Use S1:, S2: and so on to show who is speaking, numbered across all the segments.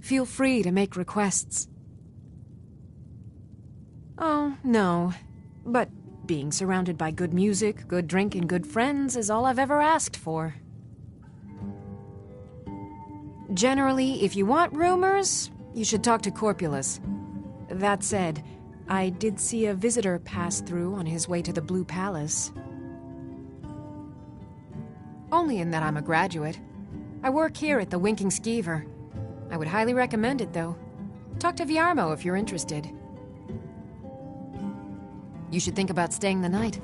S1: Feel free to make requests. Oh, no. But being surrounded by good music, good drink, and good friends is all I've ever asked for. Generally, if you want rumors, you should talk to Corpulus. That said, I did see a visitor pass through on his way to the Blue Palace. Only in that I'm a graduate. I work here at the Winking Skeever. I would highly recommend it, though. Talk to Viarmo if you're interested. You should think about staying the night.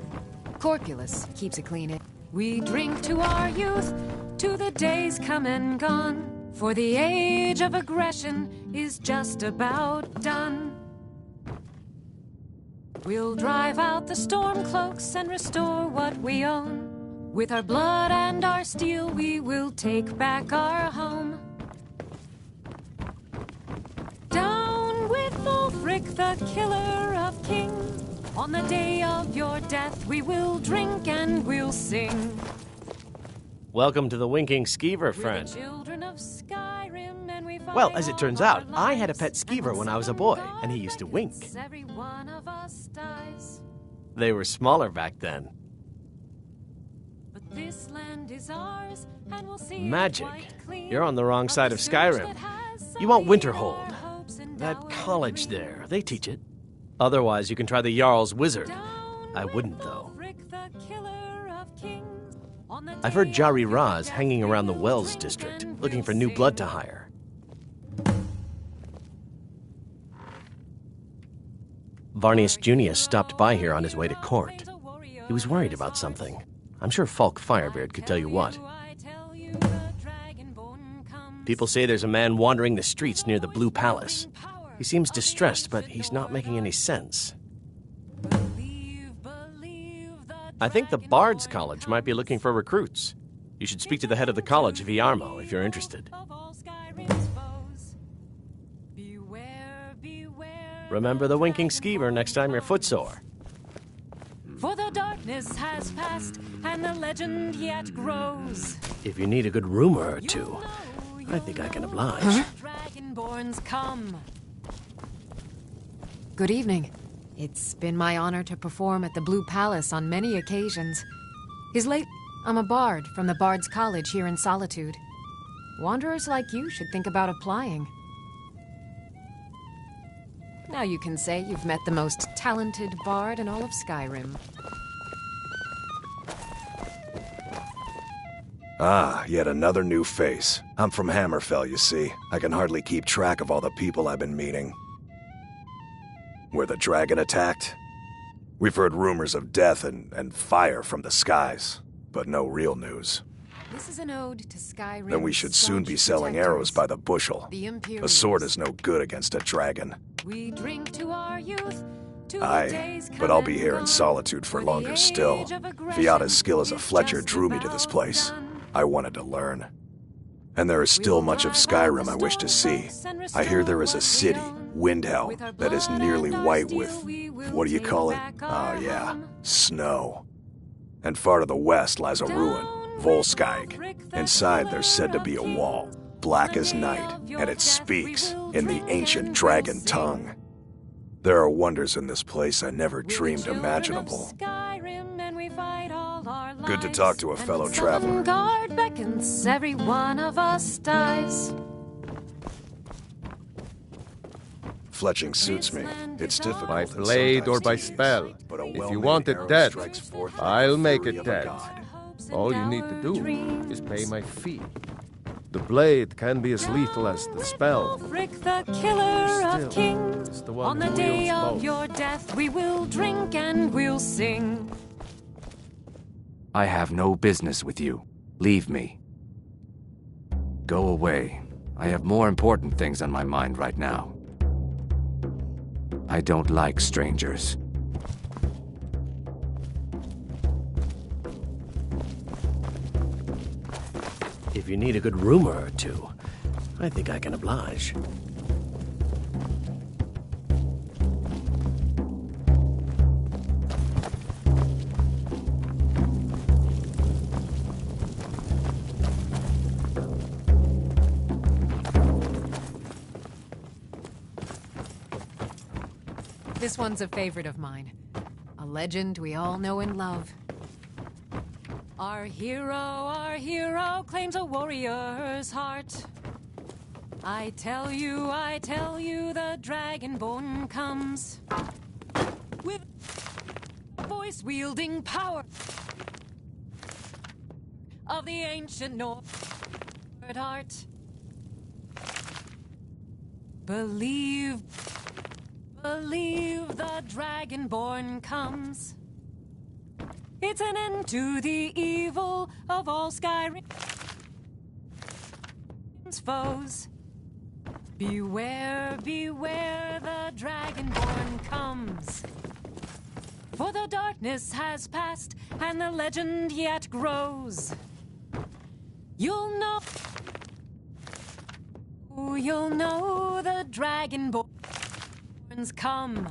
S1: Corpulus keeps it clean. We drink to our youth, to the days come and gone. For the age of aggression is just about done. We'll drive out the storm cloaks and restore what we own. With our blood and our steel, we will take back our home. Down with Ulfric, the killer of kings. On the day of your death, we will drink and we'll sing.
S2: Welcome to the Winking Skeever, friend.
S1: We're the children of Skyrim, and we
S2: Well, as it turns out, I had a pet skeever when I was a boy, and he used to wink.
S1: Every one of us dies.
S2: They were smaller back then.
S1: But this land is ours, and we'll see
S2: Magic.
S1: it quite clean.
S2: You're on the wrong side of Skyrim. You want Winterhold. That college there, they teach it. Otherwise, you can try the Jarl's Wizard. I wouldn't, though. I've heard Jari Ra's hanging around the Wells district, looking for new blood to hire. Varnius Junius stopped by here on his way to court. He was worried about something. I'm sure Falk Firebeard could tell you what. People say there's a man wandering the streets near the Blue Palace. He seems distressed, but he's not making any sense. I think the Bard's College might be looking for recruits. You should speak to the head of the college, Viarmo, if you're interested. Remember the Winking Skeever next time you're footsore.
S1: For the darkness has passed, and the legend yet grows.
S2: If you need a good rumor or two, I think I can oblige.
S1: Dragonborns come. Good evening. It's been my honor to perform at the Blue Palace on many occasions. I'm a bard from the Bard's College here in Solitude. Wanderers like you should think about applying. Now you can say you've met the most talented bard in all of Skyrim.
S3: Ah, yet another new face. I'm from Hammerfell, you see. I can hardly keep track of all the people I've been meeting. Where the dragon attacked? We've heard rumors of death and fire from the skies, but no real news.
S1: This is an ode to Skyrim.
S3: Then we should soon be selling arrows by the bushel. A sword is no good against a dragon.
S1: We drink to our youth, to
S3: Aye, but I'll be here in Solitude for longer still. Viata's skill as a Fletcher drew me to this place. I wanted to learn. And there is still much of Skyrim I wish to see. I hear there is a city, Windhelm, that is nearly white with, what do you call it? Oh yeah, snow. And far to the west lies a ruin, Volskag. Inside there's said to be a wall, black as night, and it speaks in the ancient dragon tongue. There are wonders in this place I never dreamed imaginable. Good to talk to a fellow traveler.
S1: Guard beckons, every one of us dies.
S3: Fletching suits me. It's difficult.
S4: By blade or by spell. If you want it dead, I'll make it dead. All you need to do is pay my fee. The blade can be as lethal as the spell.
S1: Ulfric, the killer of kings. On the day of your death, we will drink and we'll sing.
S5: I have no business with you. Leave me. Go away. I have more important things on my mind right now. I don't like strangers.
S2: If you need a good rumor or two, I think I can oblige.
S1: This one's a favorite of mine. A legend we all know and love. Our hero claims a warrior's heart. I tell you, the Dragonborn comes with voice-wielding power of the ancient North art. Believe the Dragonborn comes. It's an end to the evil of all Skyrim's foes. Beware, the Dragonborn comes. For the darkness has passed, and the legend yet grows. You'll know the Dragonborns come.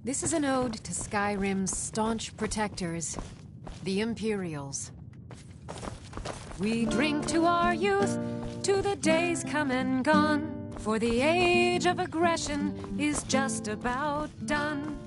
S1: This is an ode to Skyrim's staunch protectors, the Imperials. We drink to our youth, to the days come and gone, for the age of aggression is just about done.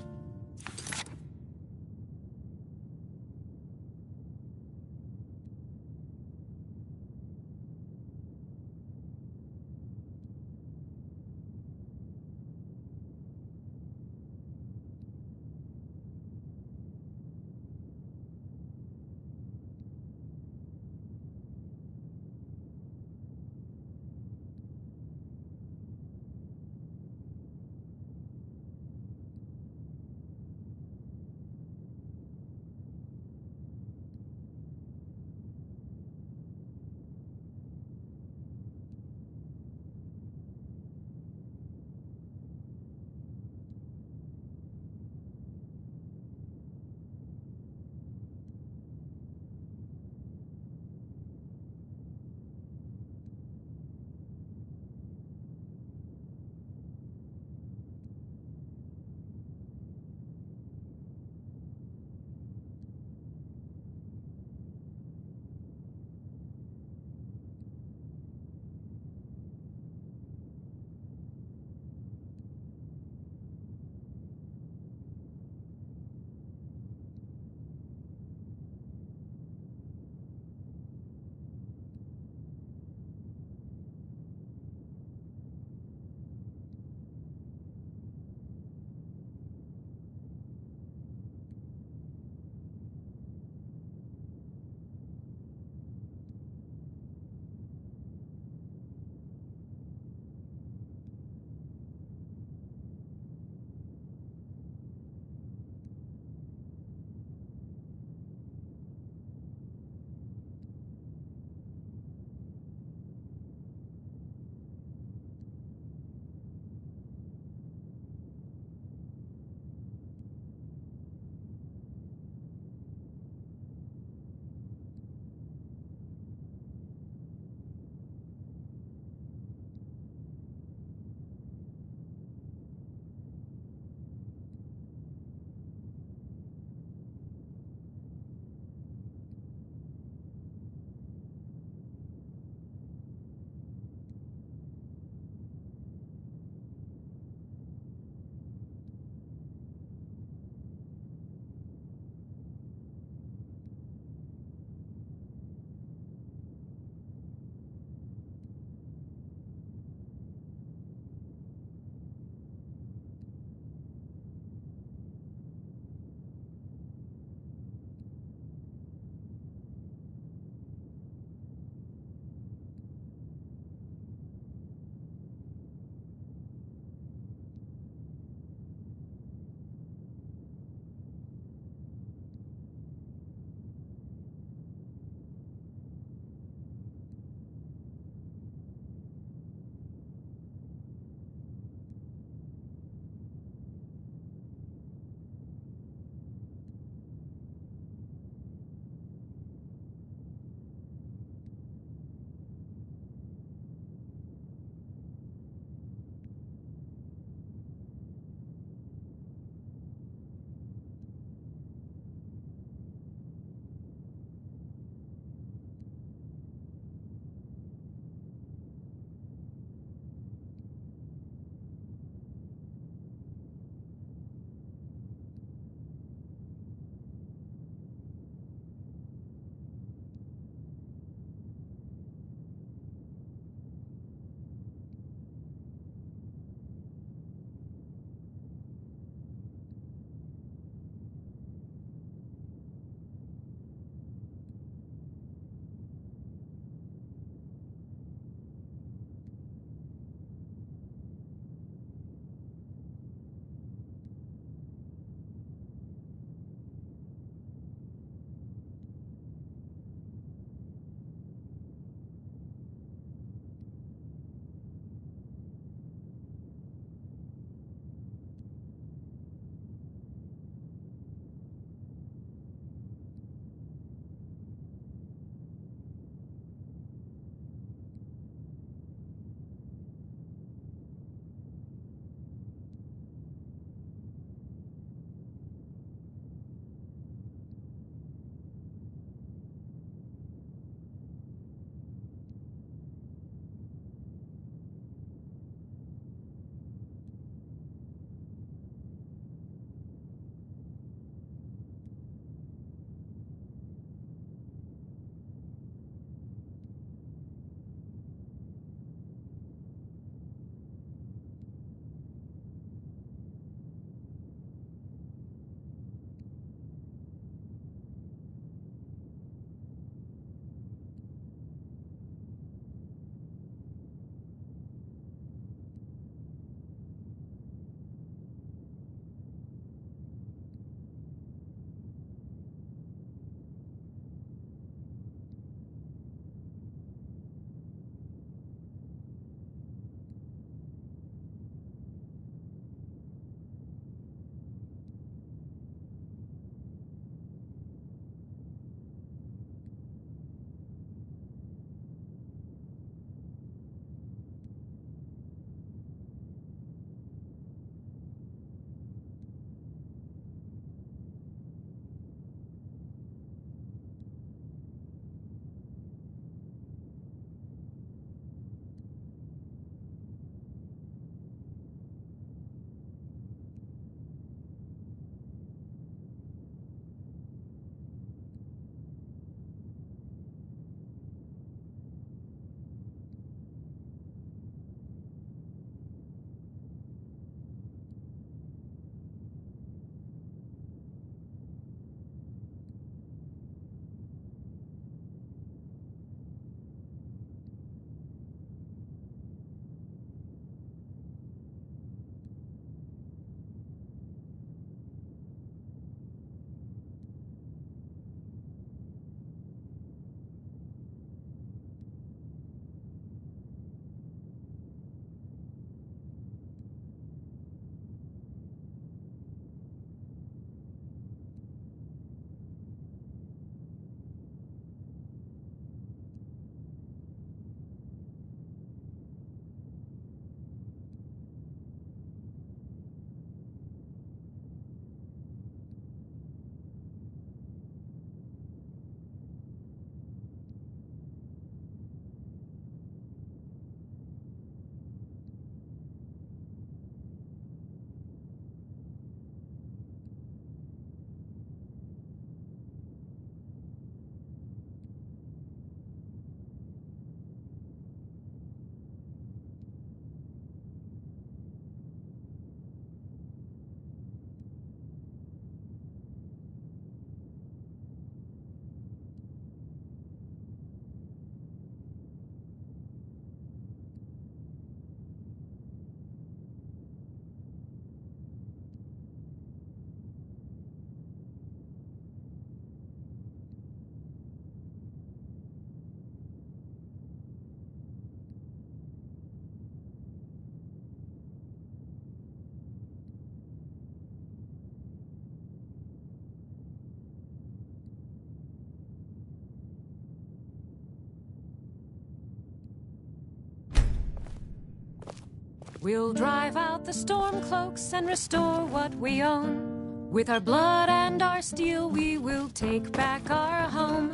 S1: We'll drive out the storm cloaks and restore what we own. With our blood and our steel, we will take back our home.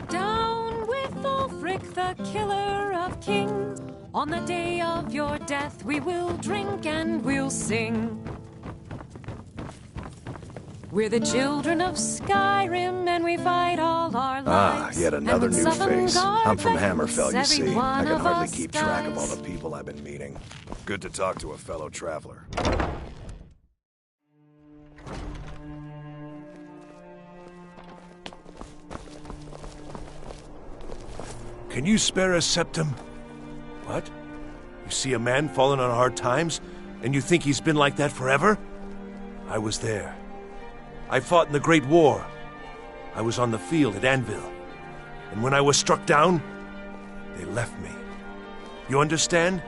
S1: Down with Ulfric, the killer of kings. On the day of your death, we will drink and we'll sing. We're the children of Skyrim, and we fight all our lives.
S3: Yet another new face. I'm from Hammerfell, you see. I can hardly
S1: us
S3: keep track of all the people I've been meeting. Good to talk to a fellow traveler.
S6: Can you spare a septum? What? You see a man fallen on hard times, and you think he's been like that forever? I was there. I fought in the Great War. I was on the field at Anvil. And when I was struck down, they left me. You understand?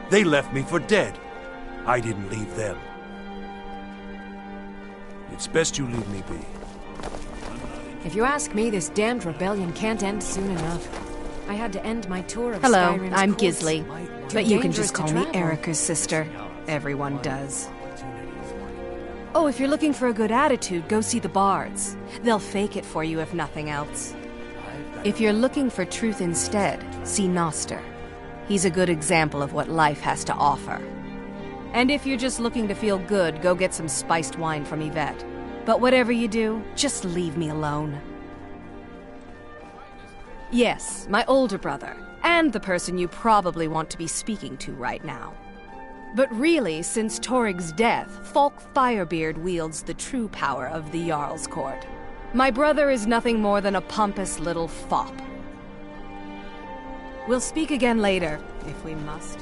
S6: They left me for dead. I didn't leave them. It's best you leave me be.
S1: If you ask me, this damned rebellion can't end soon enough. I had to end my tour of
S7: Hello,
S1: Skyrim's
S7: I'm
S1: courts.
S7: Gisli,
S1: Too
S7: but you can
S1: dangerous
S7: just
S1: to
S7: call me
S1: travel.
S7: Erica's sister. Everyone does. Oh, if you're looking for a good attitude, go see the bards. They'll fake it for you if nothing else. If you're looking for truth instead, see Noster. He's a good example of what life has to offer. And if you're just looking to feel good, go get some spiced wine from Yvette. But whatever you do, just leave me alone. Yes, my older brother, and the person you probably want to be speaking to right now. But really, since Torig's death, Falk Firebeard wields the true power of the Jarl's Court. My brother is nothing more than a pompous little fop. We'll speak again later, if we must.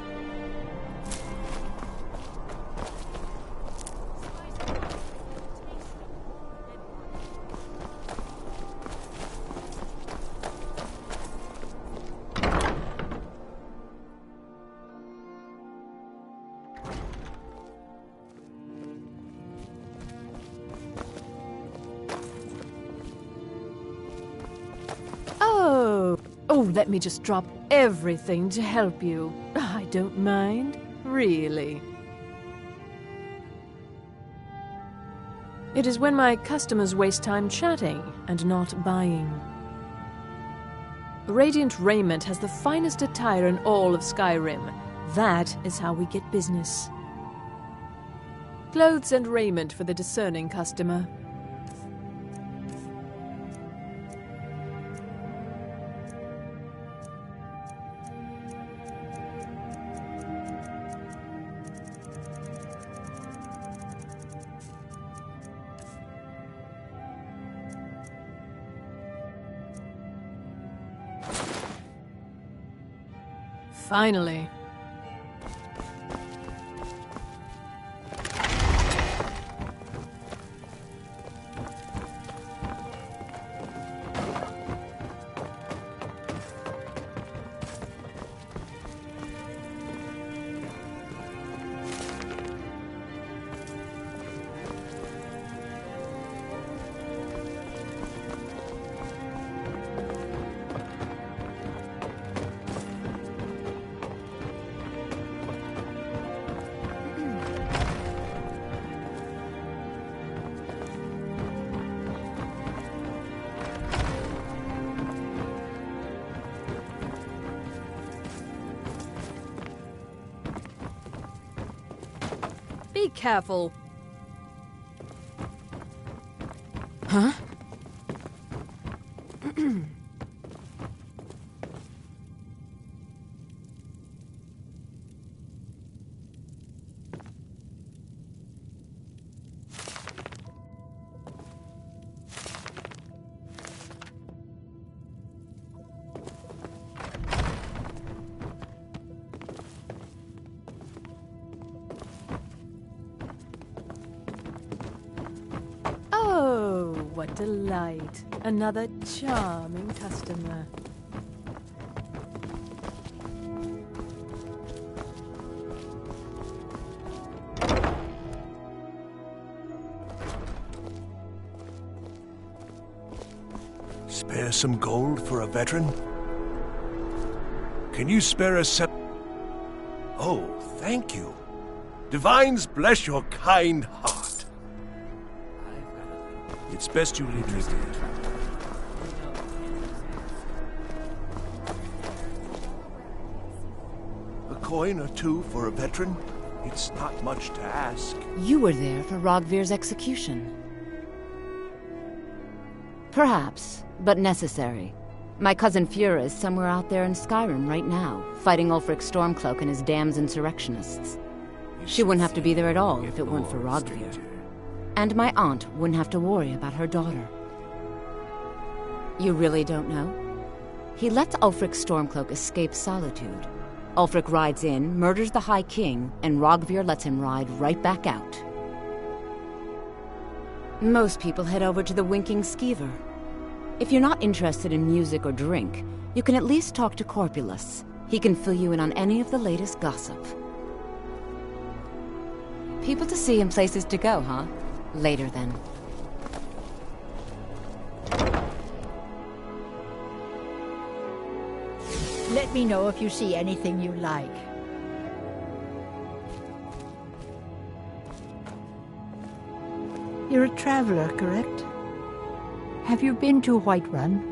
S8: Oh, let me just drop everything to help you. I don't mind, really. It is when my customers waste time chatting and not buying. Radiant Raiment has the finest attire in all of Skyrim. That is how we get business. Clothes and raiment for the discerning customer. Finally. Be careful.
S7: Huh?
S8: Oh, what delight. Another charming customer.
S6: Spare some gold for a veteran? Can you spare a Oh, thank you. Divines bless your kind heart. It's best you leave me there. A coin or two for a veteran? It's not much to ask.
S1: You were there for Rogvir's execution. Perhaps, but necessary. My cousin Fura is somewhere out there in Skyrim right now, fighting Ulfric Stormcloak and his damned insurrectionists. She wouldn't have to be there at all if it weren't for Rogvir. And my aunt wouldn't have to worry about her daughter. You really don't know? He lets Ulfric Stormcloak escape Solitude. Ulfric rides in, murders the High King, and Rogvir lets him ride right back out. Most people head over to the Winking Skeever. If you're not interested in music or drink, you can at least talk to Corpulus. He can fill you in on any of the latest gossip. People to see and places to go, huh? Later, then.
S9: Let me know if you see anything you like. You're a traveler, correct? Have you been to Whiterun?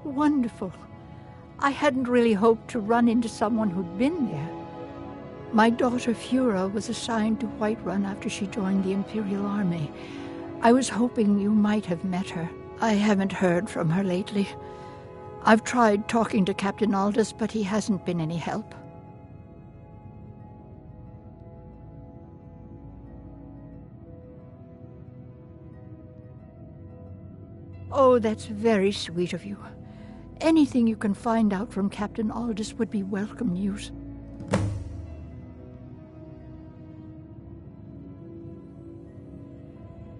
S9: Wonderful. I hadn't really hoped to run into someone who'd been there. My daughter Fura was assigned to Whiterun after she joined the Imperial Army. I was hoping you might have met her. I haven't heard from her lately. I've tried talking to Captain Aldous, but he hasn't been any help. Oh, that's very sweet of you. Anything you can find out from Captain Aldous would be welcome news.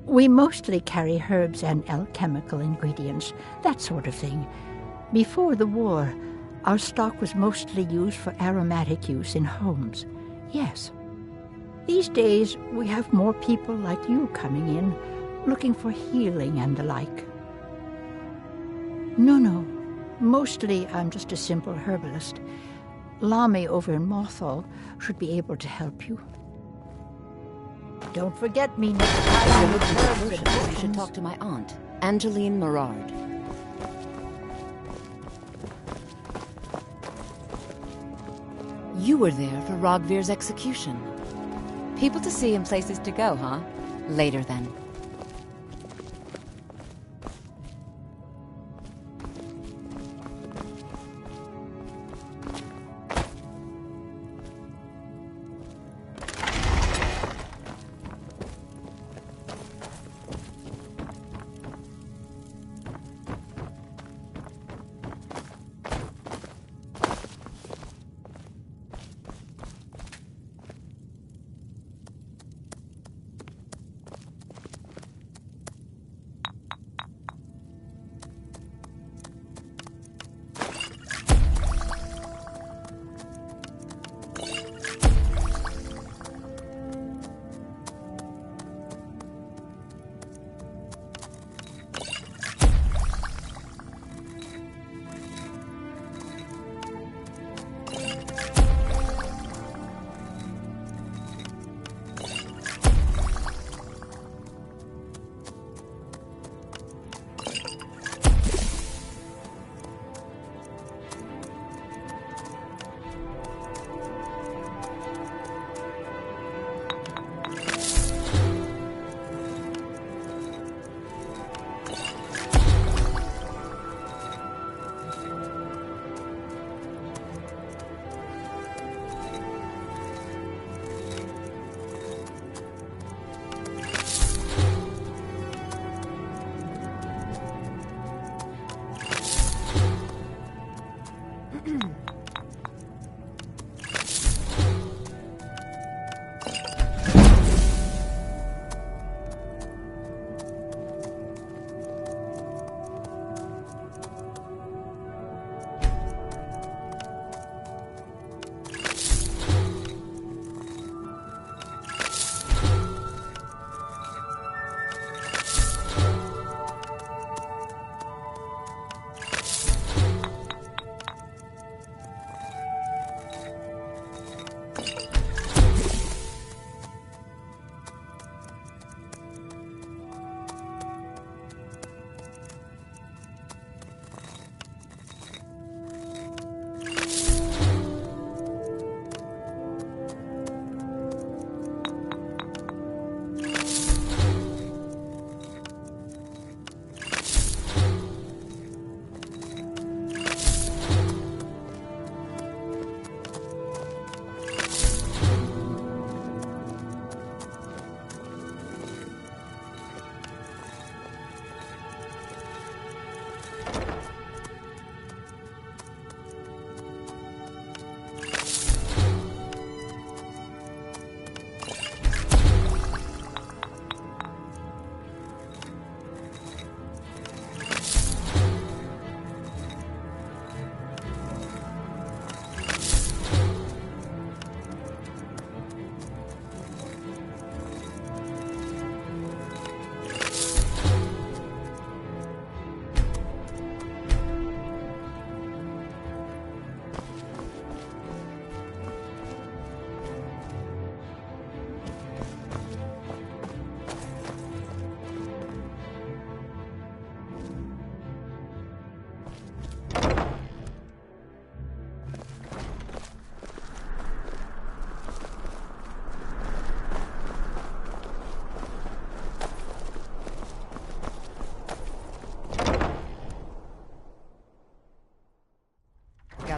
S9: We mostly carry herbs and alchemical ingredients, that sort of thing. Before the war, our stock was mostly used for aromatic use in homes. Yes. These days, we have more people like you coming in, looking for healing and the like. No. Mostly, I'm just a simple herbalist. Lami over in Mothall should be able to help you. Don't forget me next time.
S1: You should talk to my aunt, Angeline Morard. You were there for Rogvir's execution. People to see and places to go, huh? Later, then.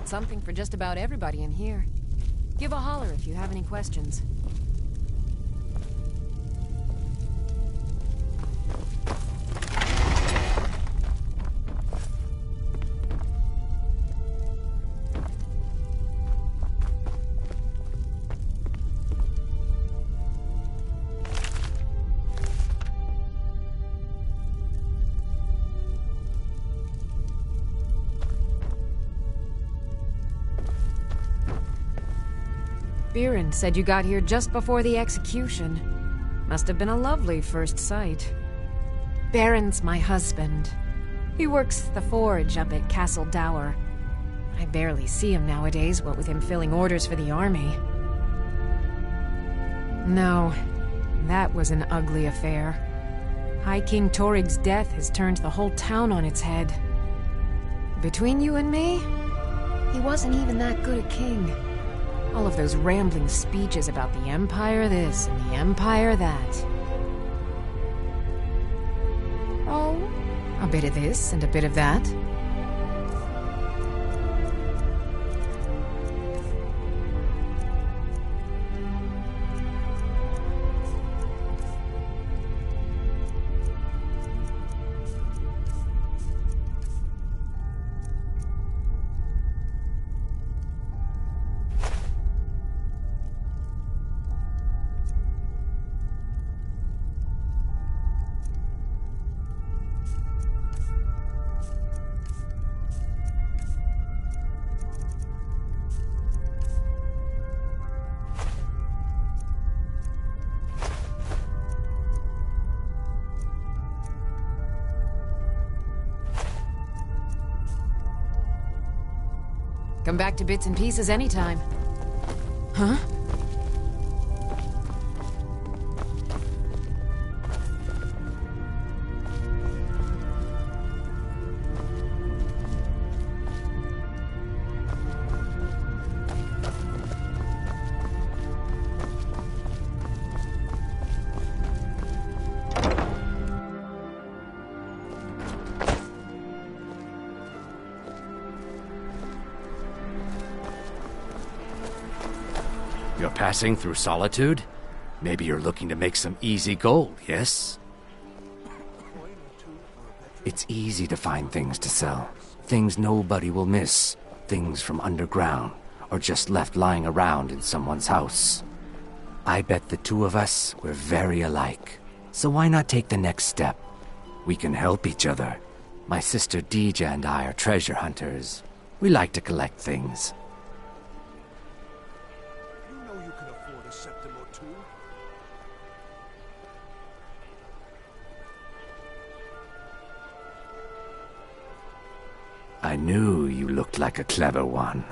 S1: got something for just about everybody in here. Give a holler if you have any questions. Biren said you got here just before the execution. Must have been a lovely first sight. Baron's my husband. He works the forge up at Castle Dower. I barely see him nowadays, what with him filling orders for the army. No, that was an ugly affair. High King Torig's death has turned the whole town on its head. Between you and me, he wasn't even that good a king. All of those rambling speeches about the Empire this and the Empire that. Oh, a bit of this and a bit of that. Come back to bits and pieces anytime. Huh?
S5: You're passing through Solitude? Maybe you're looking to make some easy gold, yes? It's easy to find things to sell. Things nobody will miss. Things from underground, or just left lying around in someone's house. I bet the two of us, we're very alike. So why not take the next step? We can help each other. My sister Deeja and I are treasure hunters. We like to collect things. I knew you looked like a clever one.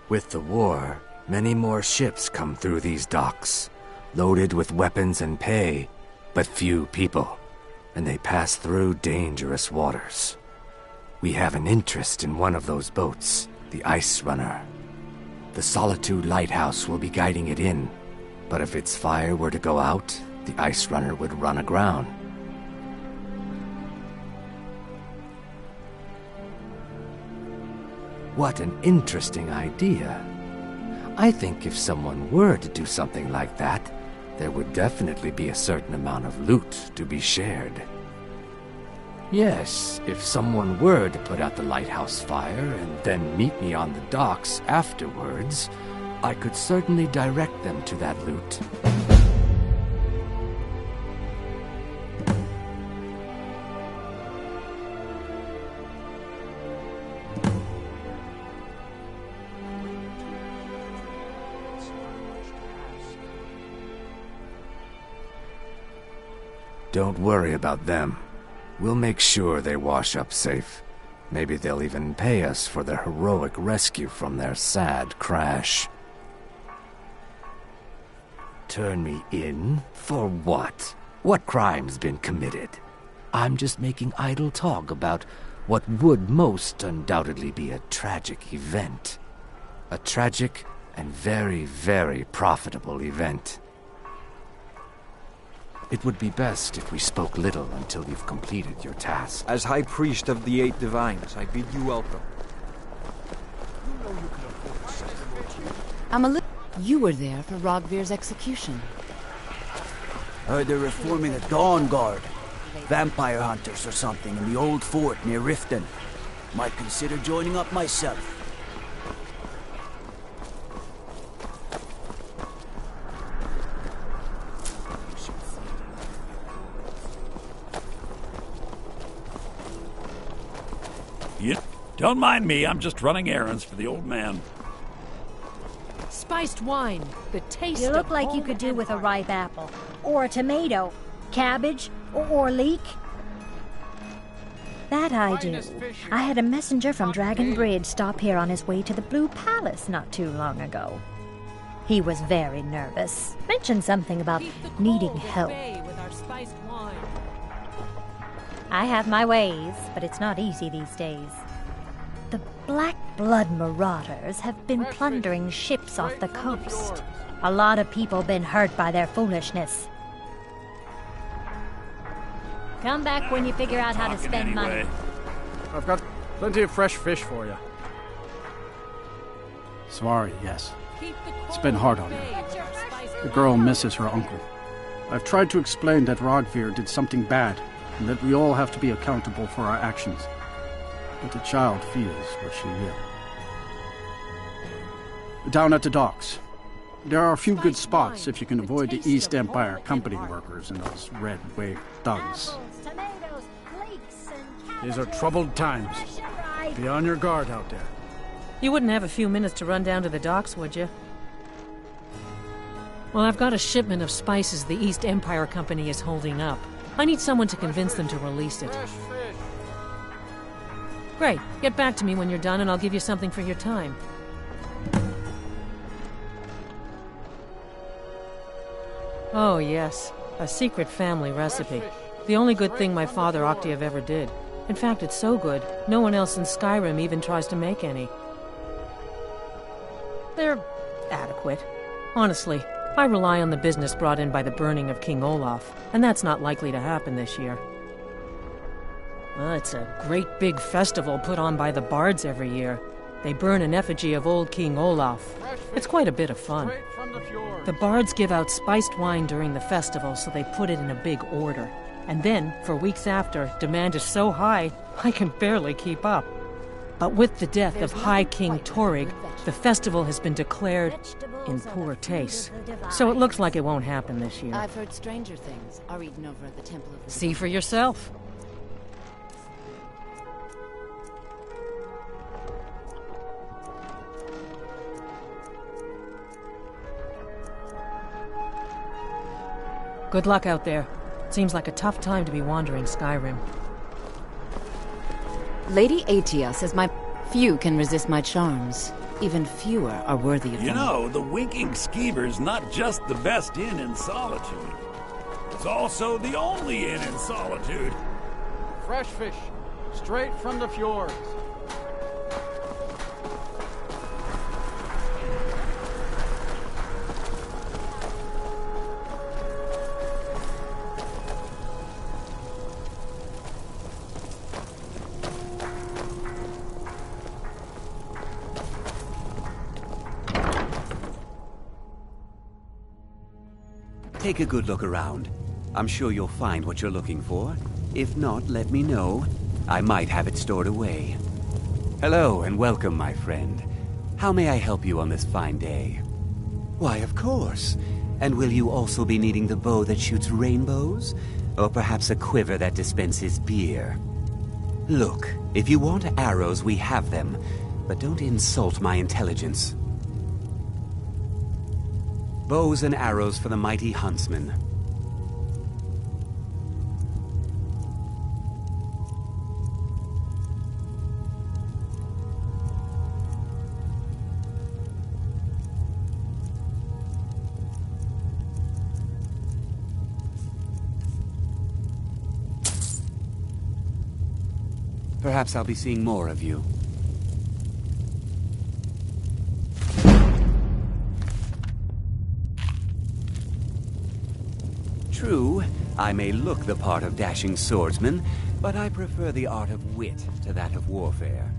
S5: With the war, many more ships come through these docks, loaded with weapons and pay, but few people, and they pass through dangerous waters. We have an interest in one of those boats, the Ice Runner. The Solitude Lighthouse will be guiding it in, but if its fire were to go out, the Ice Runner would run aground. What an interesting idea. I think if someone were to do something like that, there would definitely be a certain amount of loot to be shared. Yes, if someone were to put out the lighthouse fire and then meet me on the docks afterwards, I could certainly direct them to that loot. Don't worry about them. We'll make sure they wash up safe. Maybe they'll even pay us for their heroic rescue from their sad crash. Turn me in? For what? What crime's been committed? I'm just making idle talk about what would most undoubtedly be a tragic event. A tragic and very, very profitable event. It would be best if we spoke little until you've completed your task.
S10: As High Priest of the Eight Divines, I bid you welcome.
S1: I'm a little... You were there for Rogvir's execution.
S10: Heard they're reforming a Dawn Guard. Vampire hunters or something in the old fort near Riften. Might consider joining up myself.
S11: Yeah, don't mind me. I'm just running errands for the old man.
S8: Spiced wine, the taste
S12: You
S8: of
S12: look like you
S8: home
S12: could do with a
S8: empire.
S12: ripe apple. Or a tomato. Cabbage. Or leek. That I do. I had a messenger from Dragon Bridge stop here on his way to the Blue Palace not too long ago. He was very nervous. Mentioned something about needing help.
S8: With our spiced wine.
S12: I have my ways, but it's not easy these days. The Black Blood Marauders have been plundering ships off the coast. A lot of people been hurt by their foolishness. Come back when you figure out how to spend money.
S13: I've got plenty of fresh fish for you. Sorry, yes. It's been hard on her. The girl misses her uncle. I've tried to explain that Rogvir did something bad, and that we all have to be accountable for our actions. But the child feels what she will. Down at the docks. There are a few good spots if you can avoid the East Empire Company workers and those red wave thugs. These are troubled times. Be on your guard out there.
S8: You wouldn't have a few minutes to run down to the docks, would you? Well, I've got a shipment of spices the East Empire Company is holding up. I need someone to convince them to release it. Great. Get back to me when you're done and I'll give you something for your time. Oh, yes. A secret family recipe. The only good thing my father Octave ever did. In fact, it's so good, no one else in Skyrim even tries to make any. They're adequate. Honestly, I rely on the business brought in by the burning of King Olaf, and that's not likely to happen this year. Well, it's a great big festival put on by the bards every year. They burn an effigy of old King Olaf. It's quite a bit of fun. The bards give out spiced wine during the festival, so they put it in a big order. And then, for weeks after, demand is so high, I can barely keep up. But with the death of High King Torrig, the festival has been declared in poor taste. So it looks like it won't happen this year.
S1: I've heard stranger things are eaten over at the Temple of the...
S8: See for yourself. Good luck out there. Seems like a tough time to be wandering Skyrim.
S1: Lady Atia says my few can resist my charms. Even fewer are worthy of them.
S11: You know, the Winking Skeever's not just the best inn in Solitude. It's also the only inn in Solitude.
S13: Fresh fish, straight from the fjords.
S14: Take a good look around. I'm sure you'll find what you're looking for. If not, let me know. I might have it stored away. Hello and welcome, my friend. How may I help you on this fine day? Why, of course. And will you also be needing the bow that shoots rainbows? Or perhaps a quiver that dispenses beer? Look, if you want arrows, we have them. But don't insult my intelligence. Bows and arrows for the mighty huntsman. Perhaps I'll be seeing more of you. True, I may look the part of dashing swordsman, but I prefer the art of wit to that of warfare.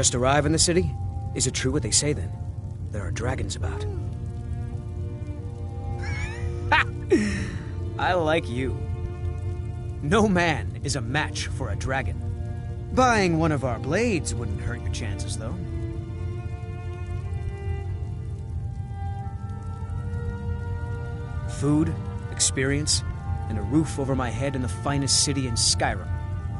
S15: just arrive in the city? Is it true what they say, then? There are dragons about. I like you. No man is a match for a dragon. Buying one of our blades wouldn't hurt your chances, though. Food, experience, and a roof over my head in the finest city in Skyrim.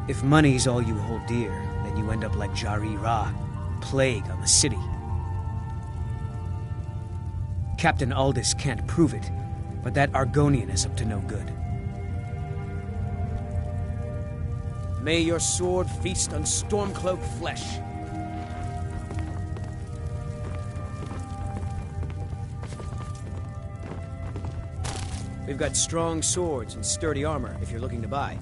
S15: If money's all you hold dear, then you end up like Jari Ra, plague on the city. Captain Aldous can't prove it, but that Argonian is up to no good. May your sword feast on Stormcloak flesh. We've got strong swords and sturdy armor if you're looking to buy.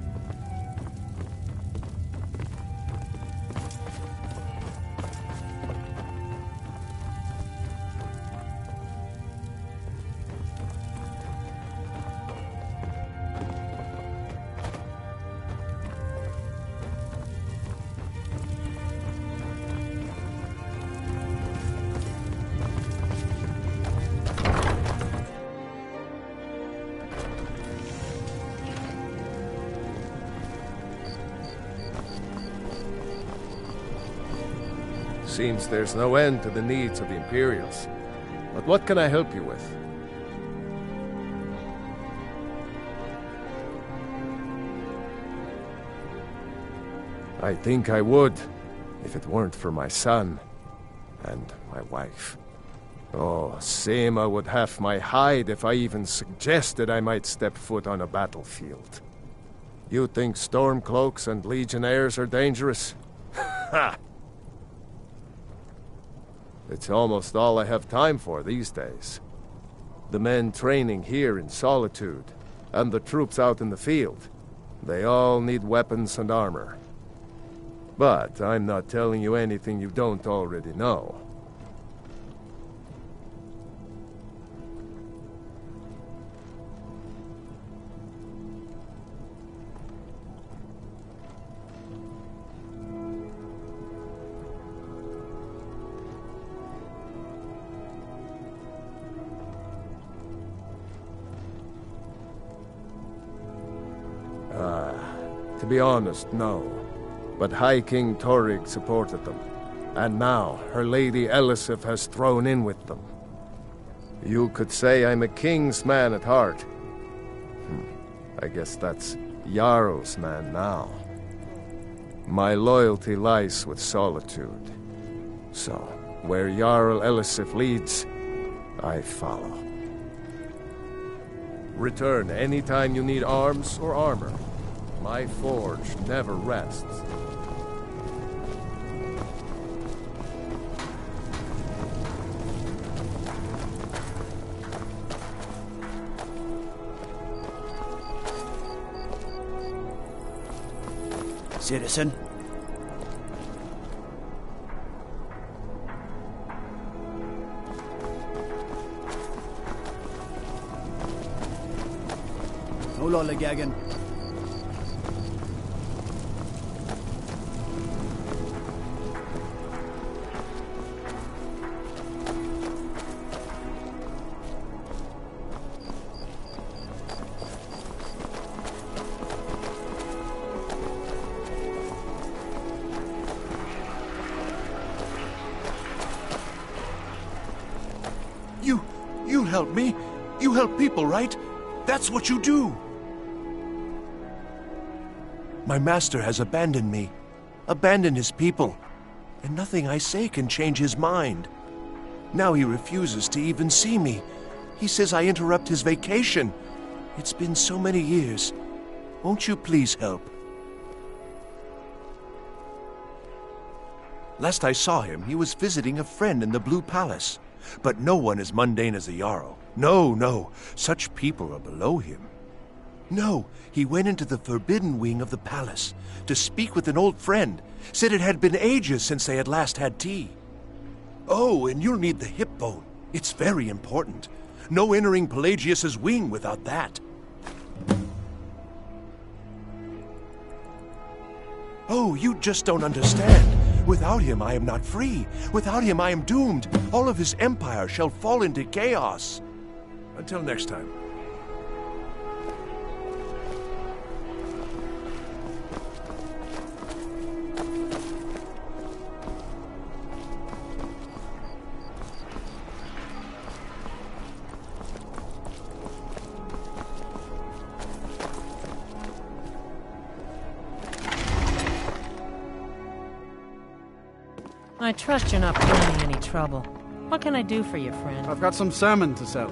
S4: Seems there's no end to the needs of the Imperials. But what can I help you with? I think I would, if it weren't for my son and my wife. Oh, Seema would have my hide if I even suggested I might step foot on a battlefield. You think Stormcloaks and Legionnaires are dangerous? Ha! It's almost all I have time for these days. The men training here in Solitude, and the troops out in the field, they all need weapons and armor. But I'm not telling you anything you don't already know. To be honest, no. But High King Torrig supported them. And now, her Lady Elisif has thrown in with them. You could say I'm a king's man at heart. I guess that's Jarl's man now. My loyalty lies with Solitude. So, where Jarl Elisif leads, I follow. Return anytime you need arms or armor. My forge never rests.
S10: Citizen? No lollygagging.
S6: You help me. You help people, right? That's what you do. My master has abandoned me. Abandoned his people. And nothing I say can change his mind. Now he refuses to even see me. He says I interrupt his vacation. It's been so many years. Won't you please help? Last I saw him, he was visiting a friend in the Blue Palace. But no one as mundane as a Jarl. No, no. Such people are below him. No, he went into the forbidden wing of the palace to speak with an old friend. Said it had been ages since they had last had tea. Oh, and you'll need the hip bone. It's very important. No entering Pelagius's wing without that. Oh, you just don't understand. Without him, I am not free. Without him, I am doomed. All of his empire shall fall into chaos. Until next time.
S8: I trust you're not planning any trouble. What can I do for you, friend?
S13: I've got some salmon to sell.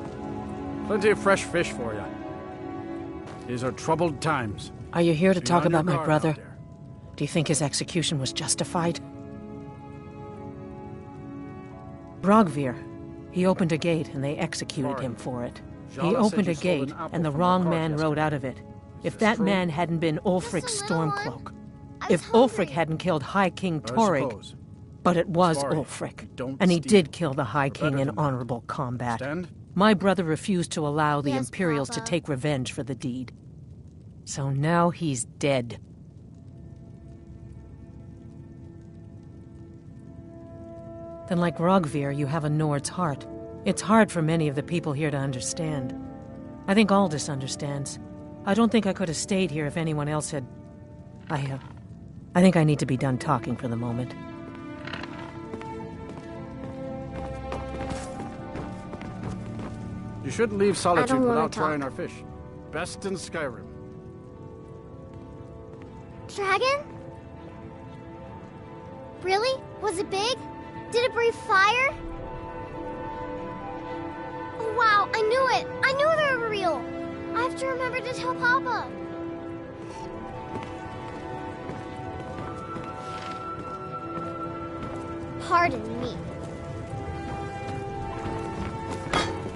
S13: Plenty of fresh fish for you. These are troubled times.
S8: Are you here to
S13: Be
S8: talk
S13: on your
S8: about my
S13: guard
S8: brother?
S13: out there.
S8: Do you think his execution was justified? Brogvir. He opened a gate and they executed him for it. He
S13: Jala
S8: opened
S13: said
S8: a
S13: you stole an
S8: gate
S13: apple
S8: and the
S13: from
S8: wrong
S13: our cart
S8: man
S13: yesterday.
S8: rode out of it. If
S13: this
S8: that
S13: true?
S8: man hadn't been Ulfric's Stormcloak, if Ulfric hadn't killed High King Torrig,
S13: suppose.
S8: but it was
S13: Sorry,
S8: Ulfric,
S13: don't
S8: and he
S13: steal.
S8: did kill the High
S13: We're better
S8: King in
S13: than that.
S8: honorable combat.
S13: Stand?
S8: My brother refused to allow the
S16: Yes,
S8: Imperials
S16: Papa.
S8: to take revenge for the deed. So now he's dead. Then like Rogvir, you have a Nord's heart. It's hard for many of the people here to understand. I think Aldous understands. I don't think I could have stayed here if anyone else had... I think I need to be done talking for the moment.
S13: You shouldn't leave Solitude
S16: wanna
S13: without
S16: talk.
S13: trying our fish. Best in Skyrim.
S16: Dragon? Really? Was it big? Did it breathe fire? Oh wow, I knew it! I knew they were real! I have to remember to tell Papa. Pardon me.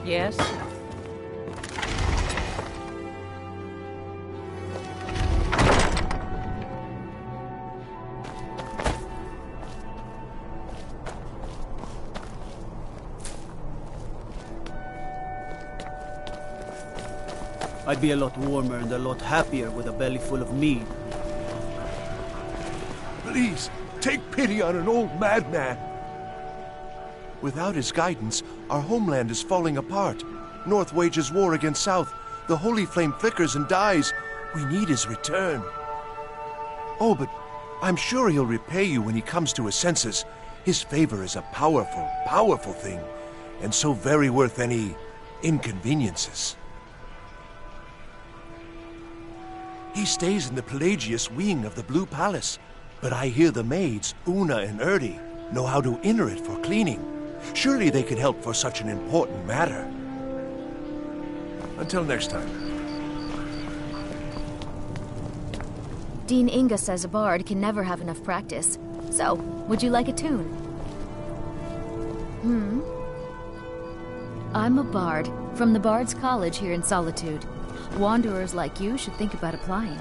S8: Yes?
S10: I'd be a lot warmer and a lot happier with a belly full of meat.
S6: Please, take pity on an old madman. Without his guidance, our homeland is falling apart. North wages war against South. The holy flame flickers and dies. We need his return. Oh, but I'm sure he'll repay you when he comes to his senses. His favor is a powerful, powerful thing, and so very worth any inconveniences. He stays in the Pelagius wing of the Blue Palace, but I hear the maids, Una and Erdi, know how to enter it for cleaning. Surely they could help for such an important matter. Until next time.
S17: Dean Inga says a bard can never have enough practice. So, would you like a tune? I'm a bard from the Bard's College here in Solitude. Wanderers like you should think about applying.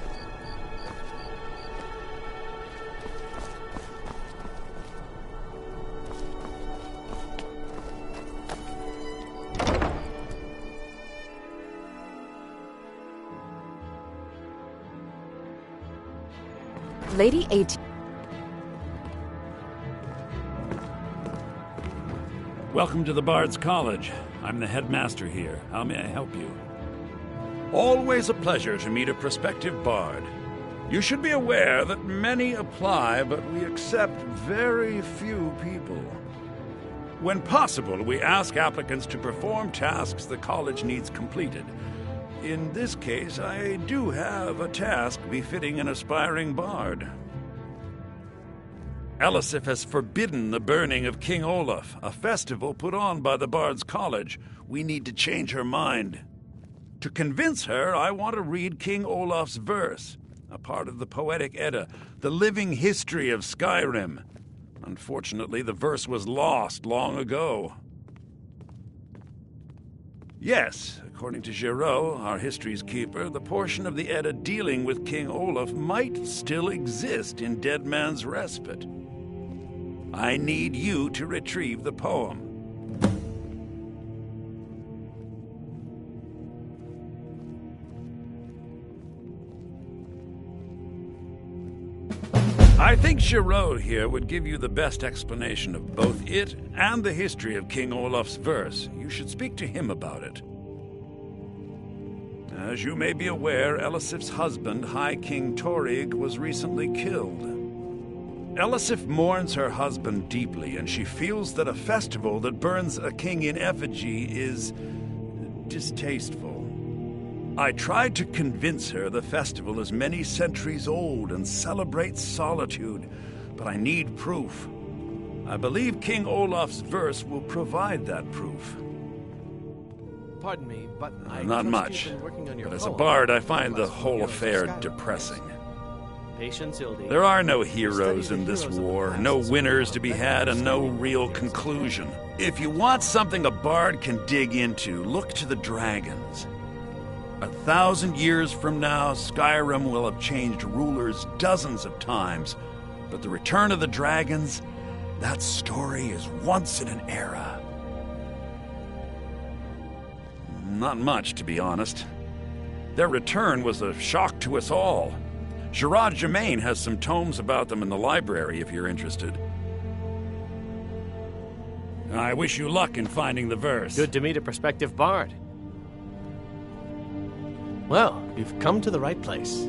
S1: Lady 18.
S11: Welcome to the Bard's College. I'm the headmaster here. How may I help you? Always a pleasure to meet a prospective bard. You should be aware that many apply, but we accept very few people. When possible, we ask applicants to perform tasks the college needs completed. In this case, I do have a task befitting an aspiring bard. Elisif has forbidden the burning of King Olaf, a festival put on by the Bard's College. We need to change her mind. To convince her, I want to read King Olaf's verse, a part of the Poetic Edda, the living history of Skyrim. Unfortunately, the verse was lost long ago. Yes, according to Giraud, our history's keeper, the portion of the Edda dealing with King Olaf might still exist in Dead Man's Respite. I need you to retrieve the poem. I think Giraud here would give you the best explanation of both it and the history of King Olaf's verse. You should speak to him about it. As you may be aware, Elisif's husband, High King Torig, was recently killed. Elisif mourns her husband deeply, and she feels that a festival that burns a king in effigy is distasteful. I tried to convince her the festival is many centuries old and celebrates solitude, but I need proof. I believe King Olaf's verse will provide that proof.
S2: Pardon me, but
S11: Not much, but as a bard I find the whole affair depressing.
S2: Patience, Hildy.
S11: There are no heroes in this war, no winners to be had, and no real conclusion. If you want something a bard can dig into, look to the dragons. 1,000 years from now, Skyrim will have changed rulers dozens of times, but the return of the dragons, that story is once in an era. Not much, to be honest. Their return was a shock to us all. Gerard Germain has some tomes about them in the library if you're interested. I wish you luck in finding the verse.
S2: Good to meet a prospective bard. Well, you've come to the right place.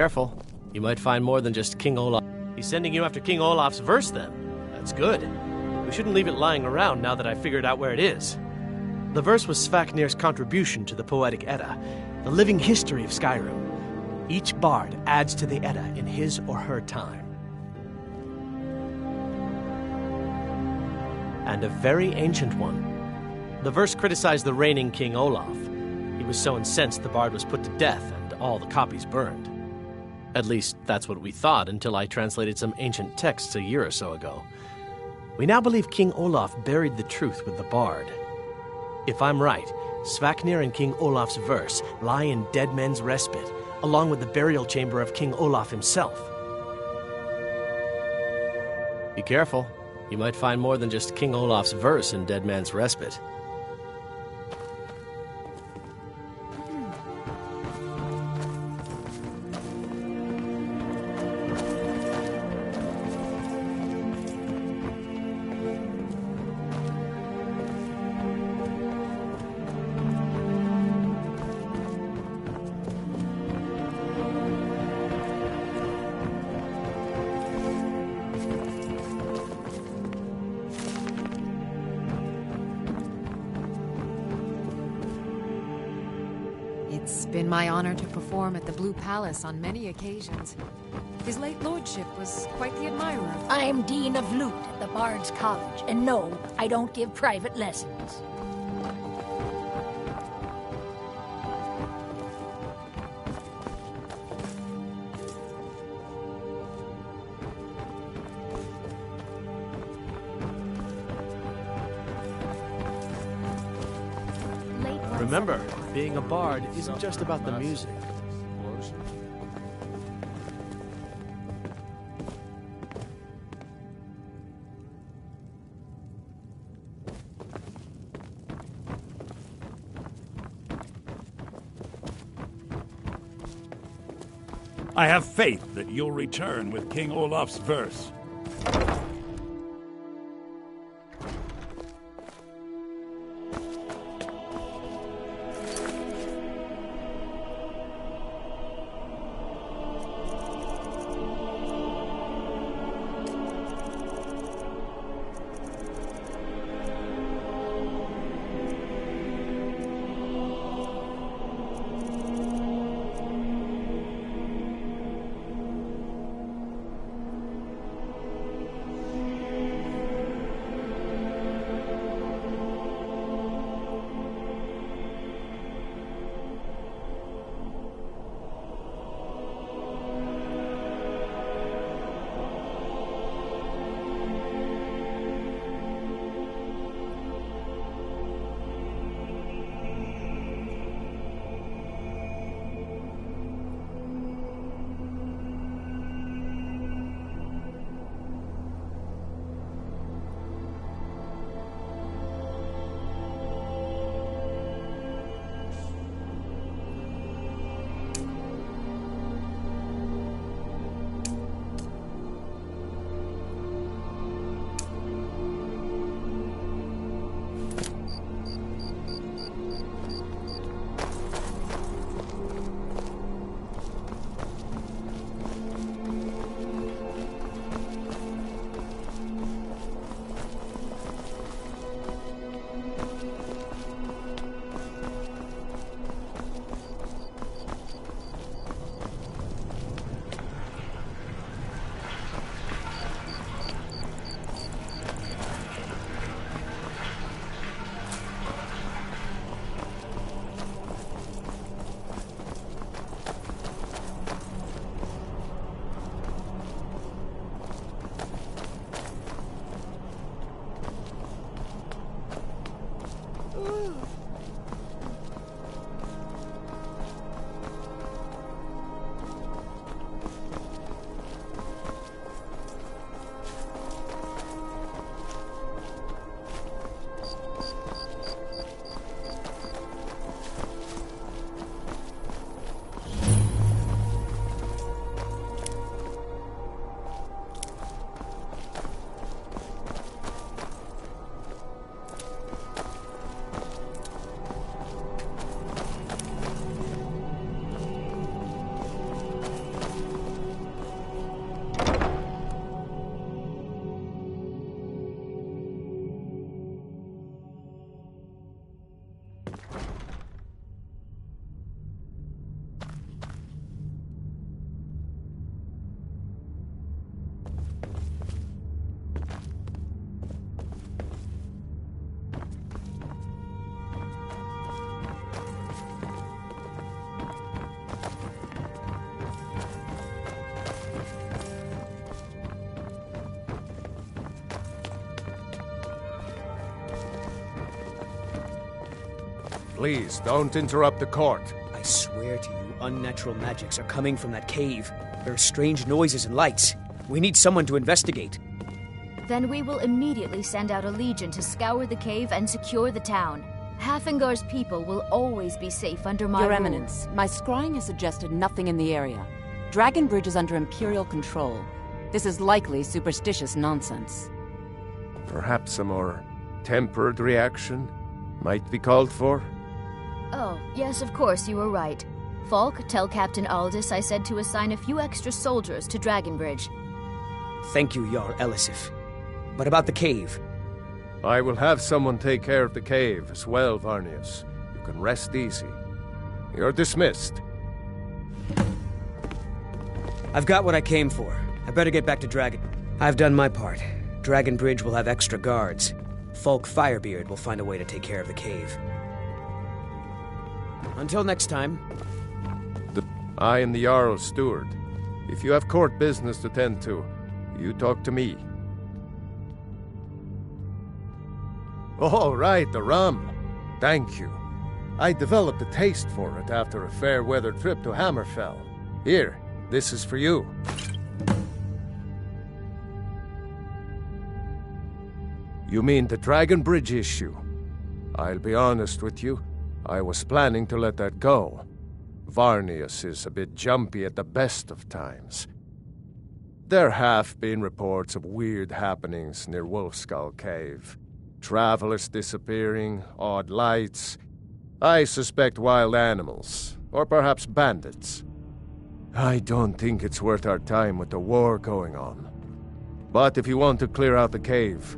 S2: Careful. You might find more than just King Olaf. He's sending you after King Olaf's verse, then. That's good. We shouldn't leave it lying around now that I've figured out where it is. The verse was Svafnir's contribution to the Poetic Edda, the living history of Skyrim. Each bard adds to the Edda in his or her time. And a very ancient one. The verse criticized the reigning King Olaf. He was so incensed the bard was put to death and all the copies burned. At least, that's what we thought until I translated some ancient texts a year or so ago. We now believe King Olaf buried the truth with the bard. If I'm right, Svafnir and King Olaf's verse lie in Dead Men's Respite, along with the burial chamber of King Olaf himself. Be careful. You might find more than just King Olaf's verse in Dead Man's Respite.
S1: It's been my honor to perform at the Blue Palace on many occasions. His late lordship was quite the admirer.
S18: I'm Dean of Lute at the Bard's College, and no, I don't give private lessons.
S2: Remember, being a bard isn't just about the music.
S11: I have faith that you'll return with King Olaf's verse.
S4: Please, don't interrupt the court.
S15: I swear to you, unnatural magics are coming from that cave. There are strange noises and lights. We need someone to investigate.
S17: Then we will immediately send out a legion to scour the cave and secure the town. Hafingar's people will always be safe under my
S19: Your
S17: rule.
S19: Eminence, my scrying has suggested nothing in the area. Dragonbridge is under Imperial control. This is likely superstitious nonsense.
S4: Perhaps a more tempered reaction might be called for?
S17: Oh, yes, of course, you were right. Falk, tell Captain Aldous I said to assign a few extra soldiers to Dragonbridge.
S15: Thank you, Jarl Elisif. But about the cave?
S4: I will have someone take care of the cave as well, Varnius. You can rest easy. You're dismissed.
S15: I've got what I came for. I better get back to Dragon. I've done my part. Dragon Bridge will have extra guards. Fulk Firebeard will find a way to take care of the cave. Until next time.
S4: I am the Jarl's steward. If you have court business to tend to, you talk to me. Oh, right, the rum. Thank you. I developed a taste for it after a fair-weather trip to Hammerfell. Here, this is for you. You mean the Dragon Bridge issue? I'll be honest with you. I was planning to let that go. Varnius is a bit jumpy at the best of times. There have been reports of weird happenings near Wolfskull Cave. Travelers disappearing, odd lights. I suspect wild animals, or perhaps bandits. I don't think it's worth our time with the war going on. But if you want to clear out the cave,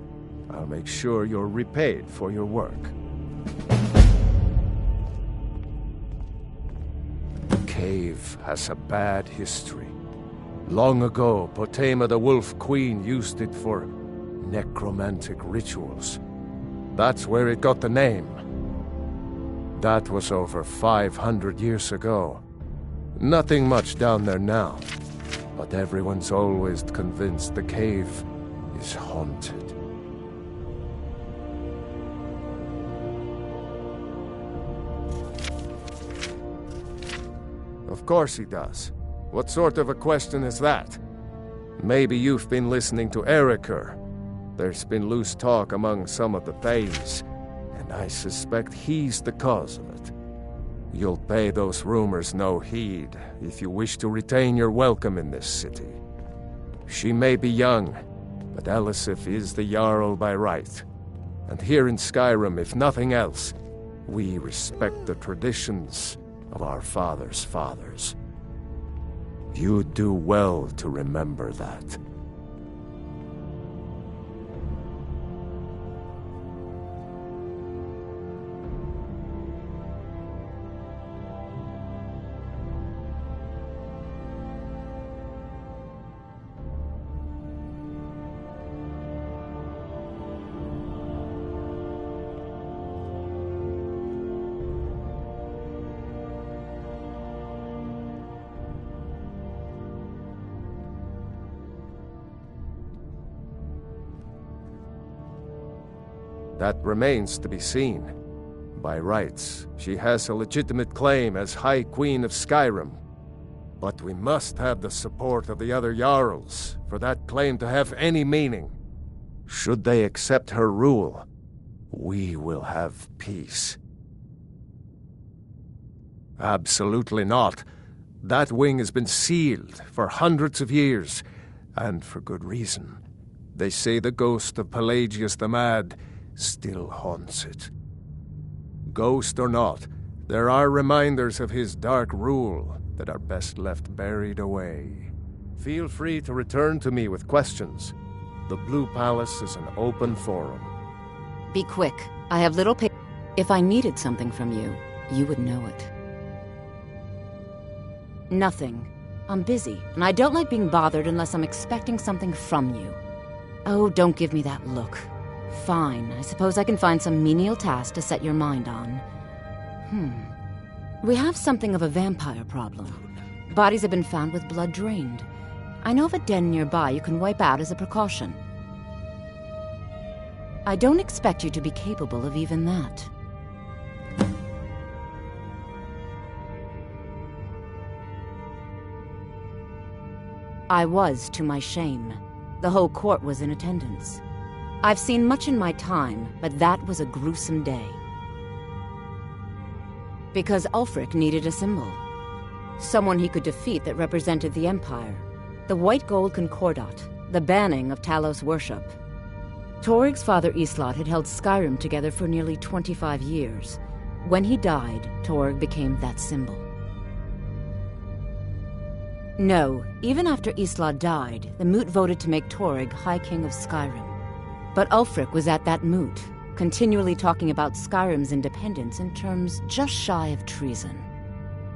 S4: I'll make sure you're repaid for your work. The cave has a bad history. Long ago, Potema the Wolf Queen used it for necromantic rituals. That's where it got the name. That was over 500 years ago. Nothing much down there now, but everyone's always convinced the cave is haunted. Of course he does. What sort of a question is that? Maybe you've been listening to Eriker. There's been loose talk among some of the Thanes, and I suspect he's the cause of it. You'll pay those rumors no heed if you wish to retain your welcome in this city. She may be young, but Elisif is the Jarl by right. And here in Skyrim, if nothing else, we respect the traditions of our fathers' fathers. You'd do well to remember that. That remains to be seen. By rights, she has a legitimate claim as High Queen of Skyrim. But we must have the support of the other Jarls for that claim to have any meaning. Should they accept her rule, we will have peace. Absolutely not. That wing has been sealed for hundreds of years, and for good reason. They say the ghost of Pelagius the Mad still haunts it. Ghost or not, there are reminders of his dark rule that are best left buried away. Feel free to return to me with questions. The Blue Palace is an open forum.
S19: Be quick. I have little If I needed something from you, you would know it. Nothing. I'm busy, and I don't like being bothered unless I'm expecting something from you. Oh, don't give me that look. Fine, I suppose I can find some menial task to set your mind on. We have something of a vampire problem. Bodies have been found with blood drained. I know of a den nearby you can wipe out as a precaution. I don't expect you to be capable of even that. I was, to my shame. The whole court was in attendance. I've seen much in my time, but that was a gruesome day. Because Ulfric needed a symbol. Someone he could defeat that represented the Empire. The white gold concordat, the banning of Talos worship. Toryg's father Islot had held Skyrim together for nearly 25 years. When he died, Toryg became that symbol. No, even after Islot died, the Moot voted to make Toryg High King of Skyrim. But Ulfric was at that moot, continually talking about Skyrim's independence in terms just shy of treason.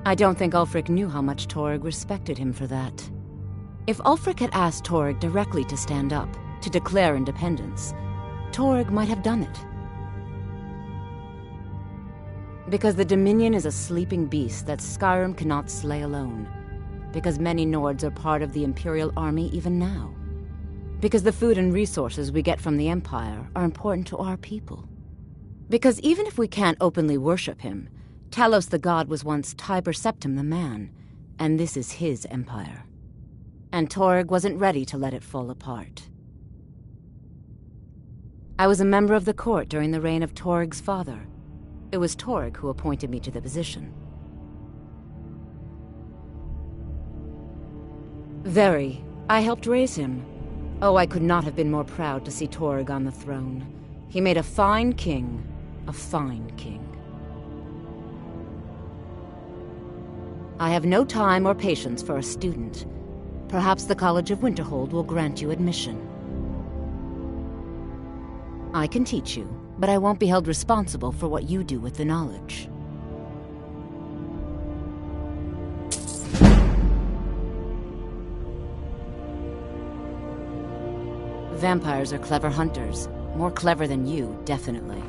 S19: I don't think Ulfric knew how much Torg respected him for that. If Ulfric had asked Torg directly to stand up, to declare independence, Torg might have done it. Because the Dominion is a sleeping beast that Skyrim cannot slay alone. Because many Nords are part of the Imperial Army even now. Because the food and resources we get from the Empire are important to our people. Because even if we can't openly worship him, Talos the god was once Tiber Septim the man, and this is his empire. And Torg wasn't ready to let it fall apart. I was a member of the court during the reign of Torg's father. It was Torg who appointed me to the position. Very. I helped raise him. Oh, I could not have been more proud to see Torg on the throne. He made a fine king. A fine king. I have no time or patience for a student. Perhaps the College of Winterhold will grant you admission. I can teach you, but I won't be held responsible for what you do with the knowledge. Vampires are clever hunters. More clever than you, definitely.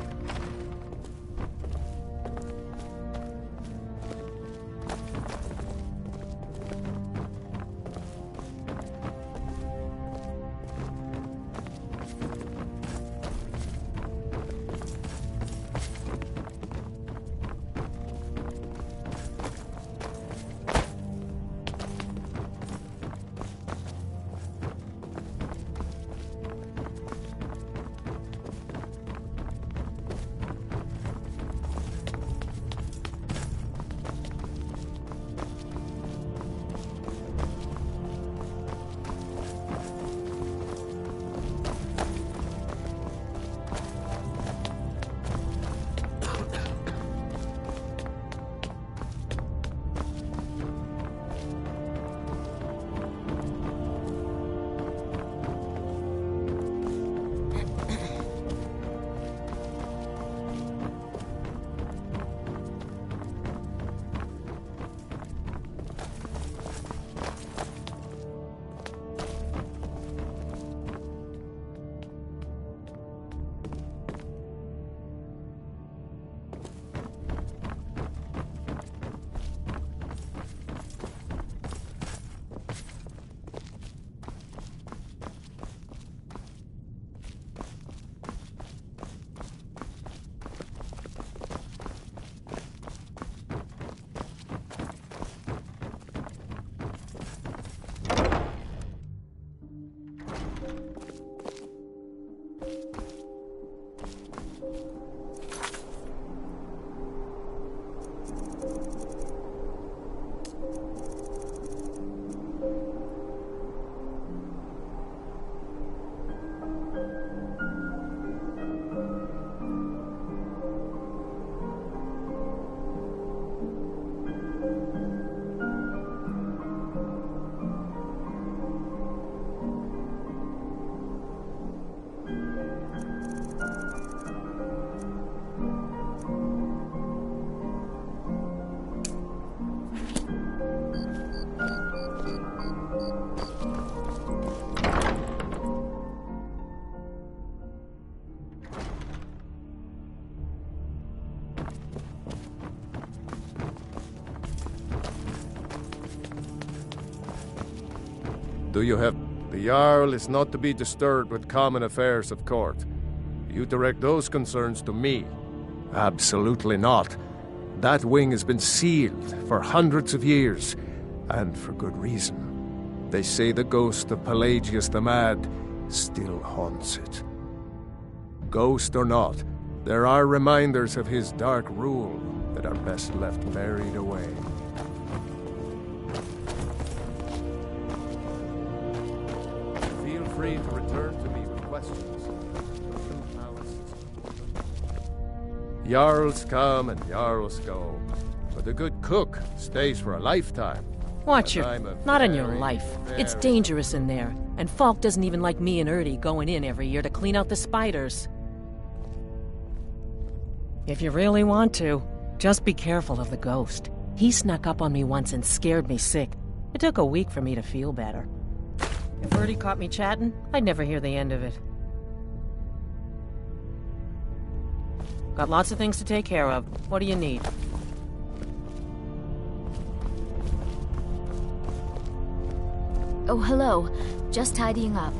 S4: Do you have... The Jarl is not to be disturbed with common affairs of court. You direct those concerns to me. Absolutely not. That wing has been sealed for hundreds of years, and for good reason. They say the ghost of Pelagius the Mad still haunts it. Ghost or not, there are reminders of his dark rule that are best left buried away. Feel free to return to me with questions. Jarls come and Jarls go, but the good cook stays for a lifetime.
S8: Watch your... Not in your life. It's dangerous in there, and Falk doesn't even like me and Erdy going in every year to clean out the spiders. If you really want to, just be careful of the ghost. He snuck up on me once and scared me sick. It took a week for me to feel better. If Ertie caught me chatting, I'd never hear the end of it. Got lots of things to take care of. What do you need?
S17: Oh, hello. Just tidying up.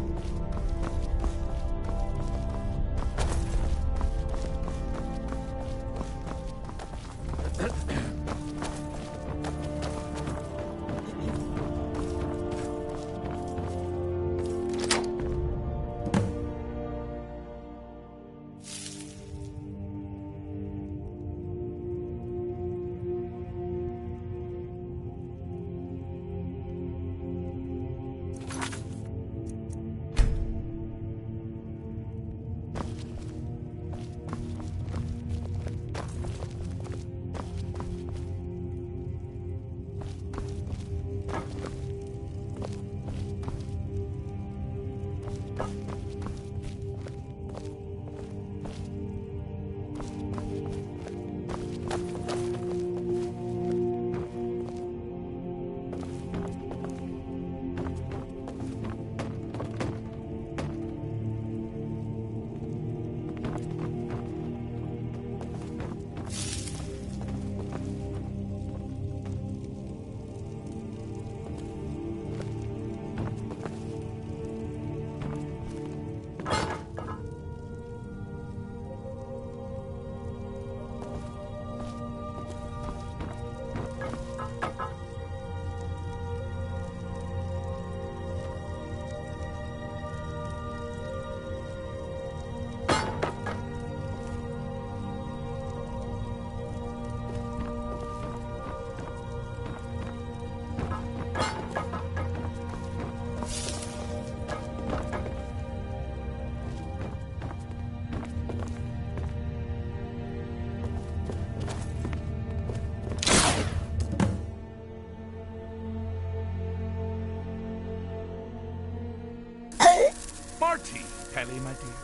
S11: Marty, Kelly, my dear.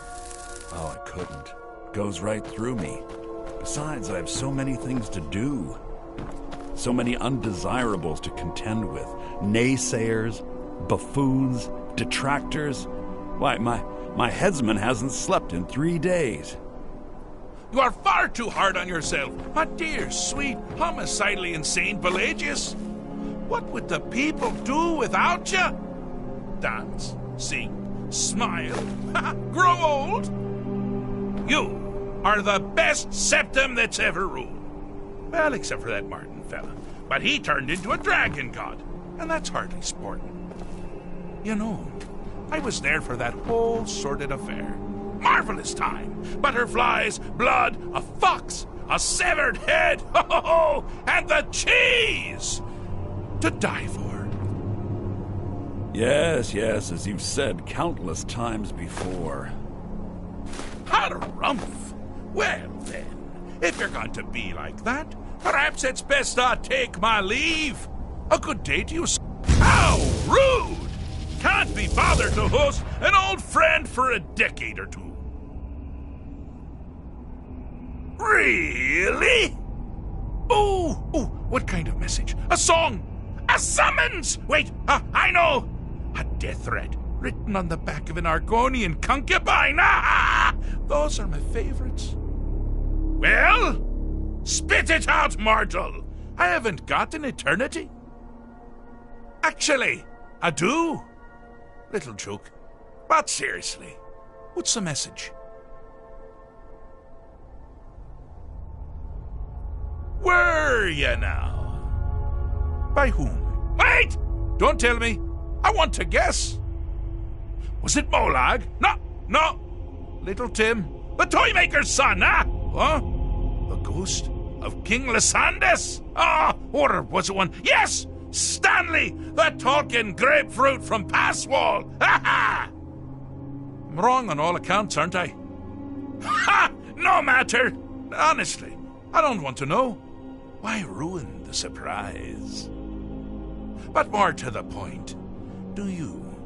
S11: Oh, I couldn't. Goes right through me. Besides, I have so many things to do. So many undesirables to contend with. Naysayers, buffoons, detractors. Why, my headsman hasn't slept in 3 days.
S20: You are far too hard on yourself, my dear, sweet, homicidally insane Pelagius. What would the people do without you? Dance, sing, smile, grow old? You are the best septum that's ever ruled. Well, except for that Martin fella. But he turned into a dragon god, and that's hardly sporting. You know, I was there for that whole sordid affair. Marvelous time. Butterflies, blood, a fox, a severed head, and the cheese to die for.
S11: Yes, as you've said countless times before.
S20: Harumph! Well then, if you're going to be like that, perhaps it's best I take my leave. A good day to you. How rude! Can't be bothered to host an old friend for a decade or two. Really? Oh, what kind of message? A song? A summons! Wait, I know! A death threat written on the back of an Argonian concubine. Those are my favorites. Well, spit it out, mortal. I haven't got an eternity. Actually, I do. Little joke. But seriously, what's the message? Were you now? By whom? Wait! Don't tell me. I want to guess. Was it Molag? No. Little Tim, the Toymaker's son, Huh? The ghost of King Lysandas? Or was it one? Yes! Stanley, the talking grapefruit from Passwall! I'm wrong on all accounts, aren't I? Ha! No matter. Honestly, I don't want to know. Why ruin the surprise? But more to the point, do you,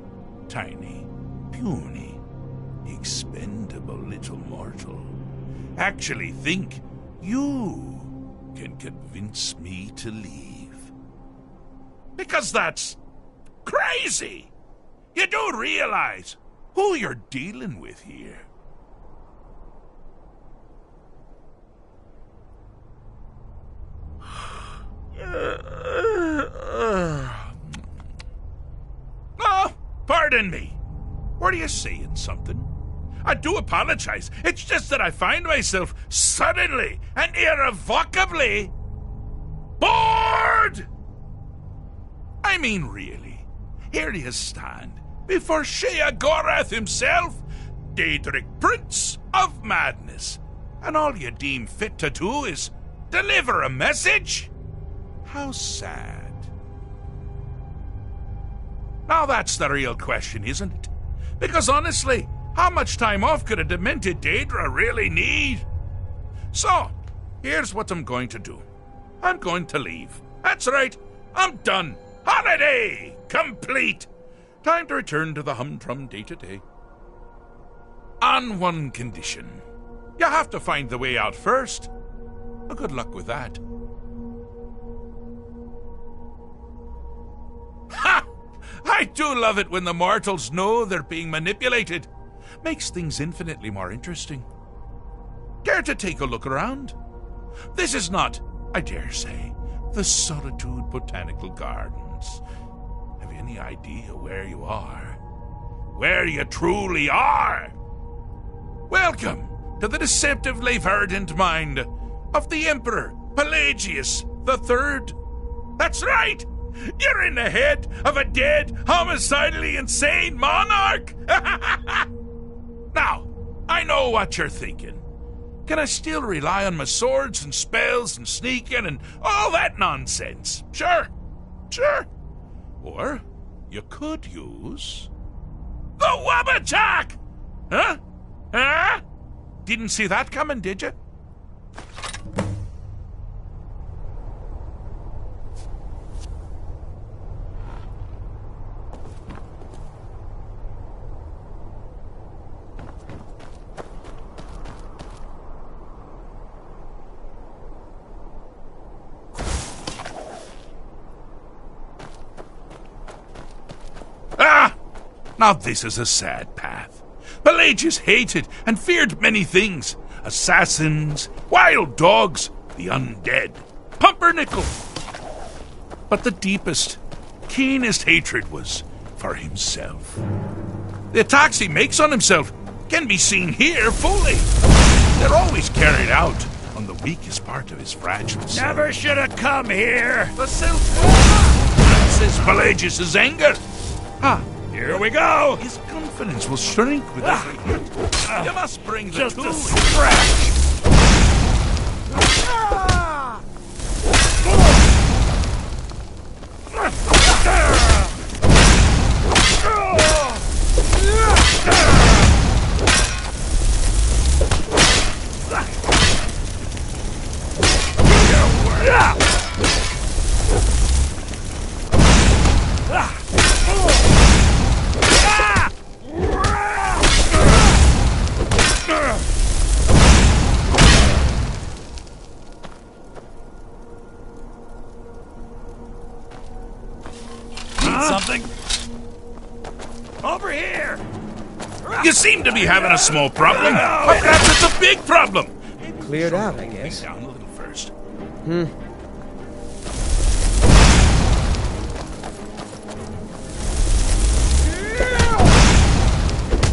S20: tiny, puny, expendable little mortal, actually think you can convince me to leave. Because that's crazy. You do realize who you're dealing with here. Oh, pardon me. Were you saying something? I do apologize. It's just that I find myself suddenly and irrevocably bored. I mean, really. Here you stand before Sheogorath himself, Daedric Prince of Madness, and all you deem fit to do is deliver a message? How sad. Now that's the real question, isn't it? Because honestly, how much time off could a demented Daedra really need? So, here's what I'm going to do. I'm going to leave. That's right, I'm done. Holiday complete. Time to return to the humdrum day-to-day. On one condition. You have to find the way out first. Well, good luck with that. Ha! I do love it when the mortals know they're being manipulated. Makes things infinitely more interesting. Care to take a look around? This is not, I dare say, the Solitude Botanical Gardens. Have you any idea where you are? Where you truly are? Welcome to the deceptively verdant mind of the Emperor Pelagius III. That's right! You're in the head of a dead, homicidally insane monarch! Now, I know what you're thinking. Can I still rely on my swords and spells and sneaking and all that nonsense? Sure. Or you could use the Wabbajack! Huh? Didn't see that coming, did you? Now this is a sad path. Pelagius hated and feared many things. Assassins, wild dogs, the undead, pumpernickel. But the deepest, keenest hatred was for himself. The attacks he makes on himself can be seen here fully. They're always carried out on the weakest part of his fragile soul.
S11: Never should have come here.
S20: The self-will is Pelagius' anger.
S11: Here we go!
S20: His confidence will shrink with every hit. You must bring the
S11: just
S20: tool.
S11: A scratch! Something? Over here!
S20: You seem to be having a small problem. But perhaps it's a big problem.
S15: Cleared out, I guess.
S20: Down a little first.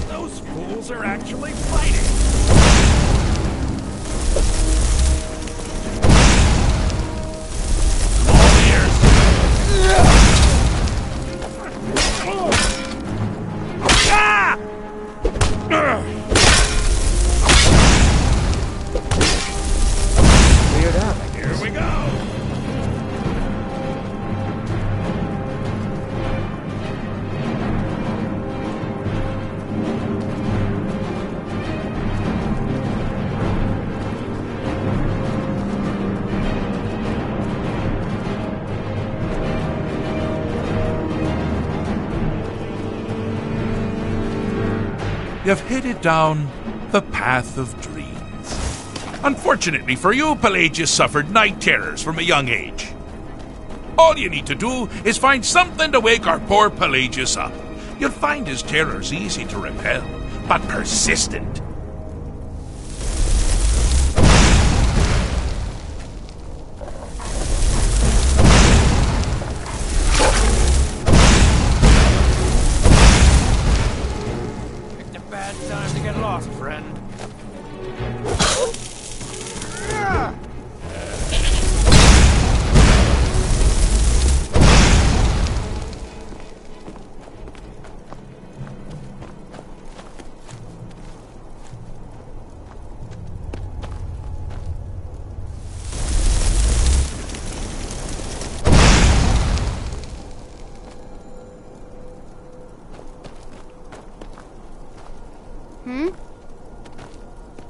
S11: Those fools are actually fighting!
S20: You've headed down the path of dreams. Unfortunately for you, Pelagius suffered night terrors from a young age. All you need to do is find something to wake our poor Pelagius up. You'll find his terrors easy to repel, but persistent.
S21: Picked a bad time to get lost, friend.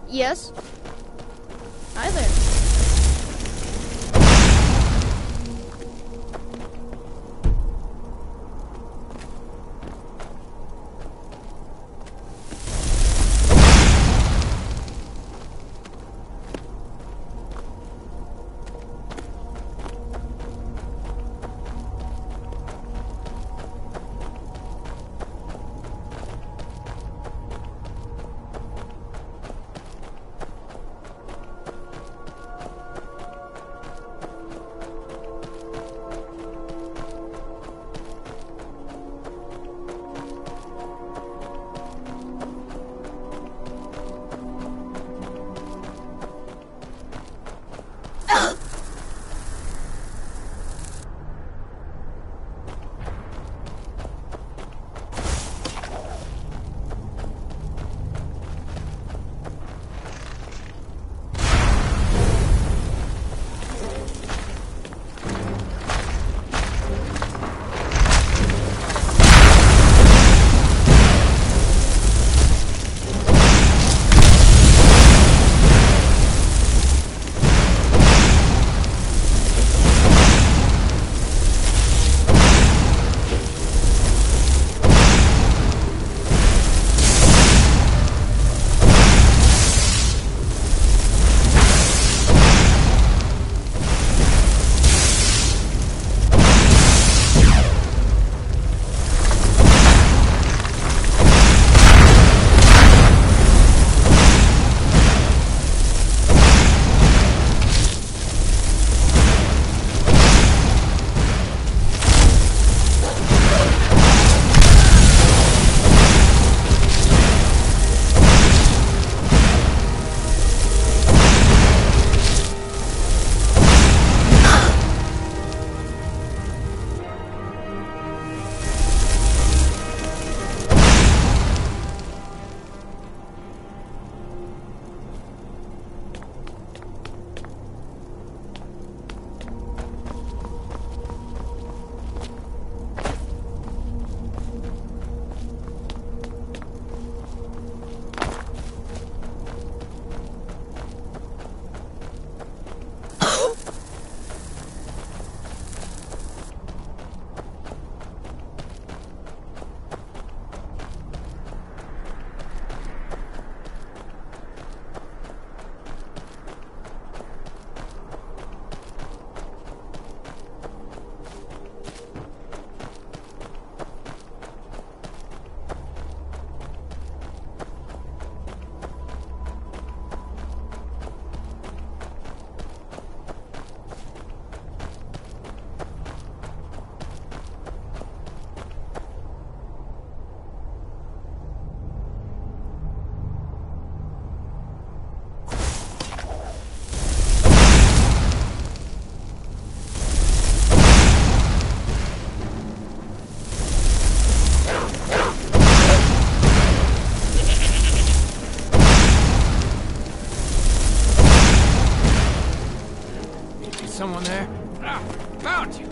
S22: Yes? Hi there.
S21: Someone there? Ah, found you!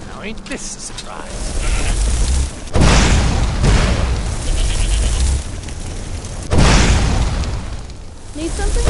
S21: Now ain't this a surprise?
S22: Need something?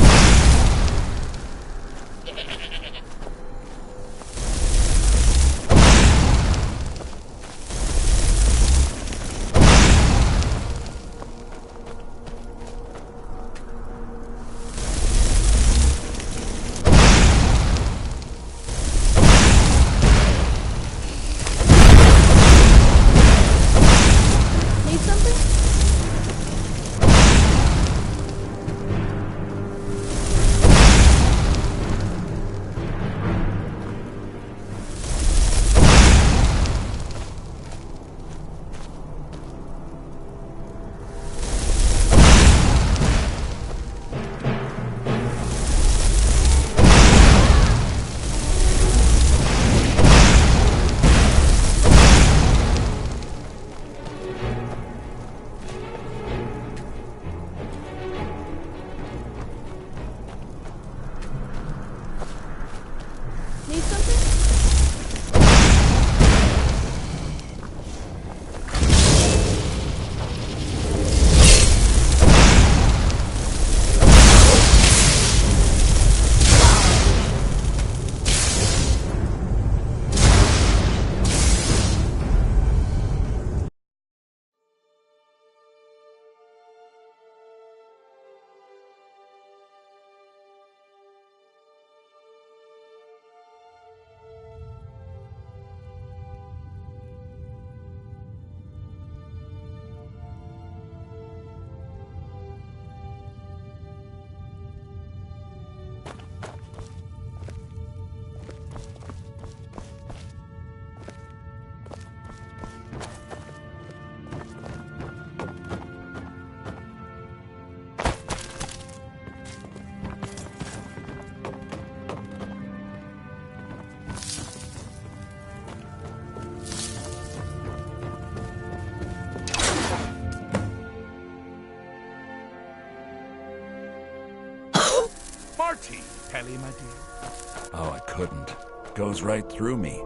S20: More tea, Pelly, my dear.
S11: Oh, I couldn't. Goes right through me.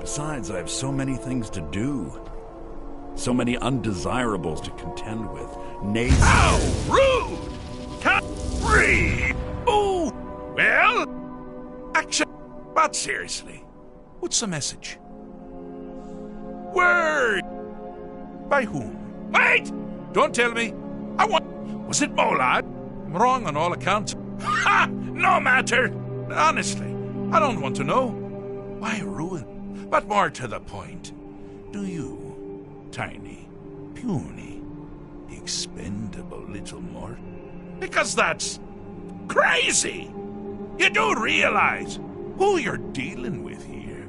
S11: Besides, I have so many things to do. So many undesirables to contend with. Naysayers.
S20: How rude! Can't breathe! Oh, well, action. But seriously, what's the message? Word! By whom? Wait! Don't tell me. I want... Was it Molag? I'm wrong on all accounts. Ha! No matter! Honestly, I don't want to know. Why ruin? But more to the point, do you, tiny, puny, expendable little mortal? Because that's crazy! You do realize who you're dealing with here.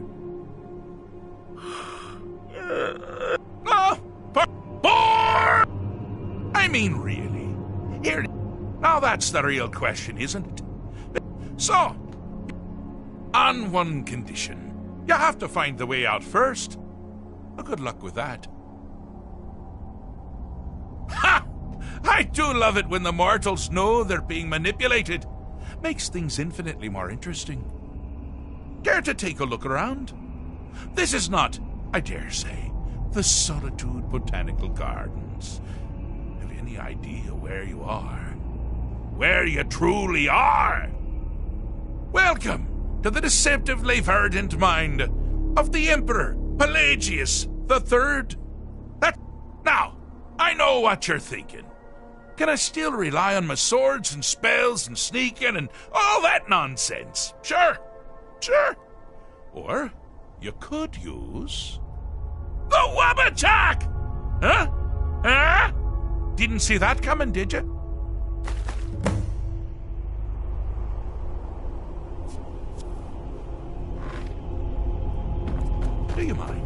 S20: No, bore! I mean, really. Here, now that's the real question, isn't it? So, on one condition. You have to find the way out first. Well, good luck with that. Ha! I do love it when the mortals know they're being manipulated. Makes things infinitely more interesting. Care to take a look around? This is not, I dare say, the Solitude Botanical Gardens. Have you any idea where you are? Where you truly are? Welcome to the deceptively verdant mind of the Emperor Pelagius III. Now, I know what you're thinking. Can I still rely on my swords and spells and sneaking and all that nonsense? Sure. Or you could use the Wabbajack! Huh? Didn't see that coming, did you? Do you mind?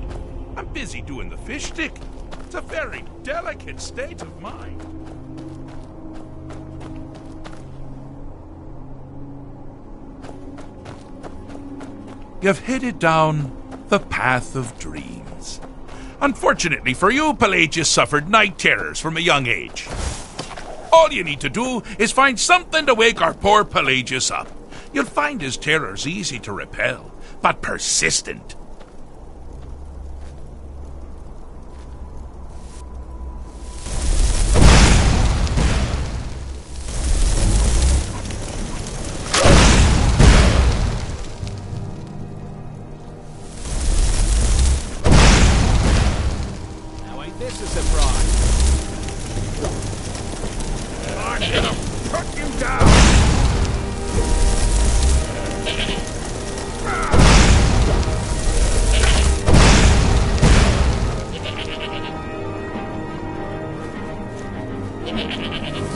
S20: I'm busy doing the fish stick. It's a very delicate state of mind. You've headed down the path of dreams. Unfortunately for you, Pelagius suffered night terrors from a young age. All you need to do is find something to wake our poor Pelagius up. You'll find his terrors easy to repel, but persistent.
S10: This is a fraud.
S20: I'm gonna put you down!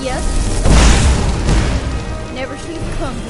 S22: Yes? Never should have come here.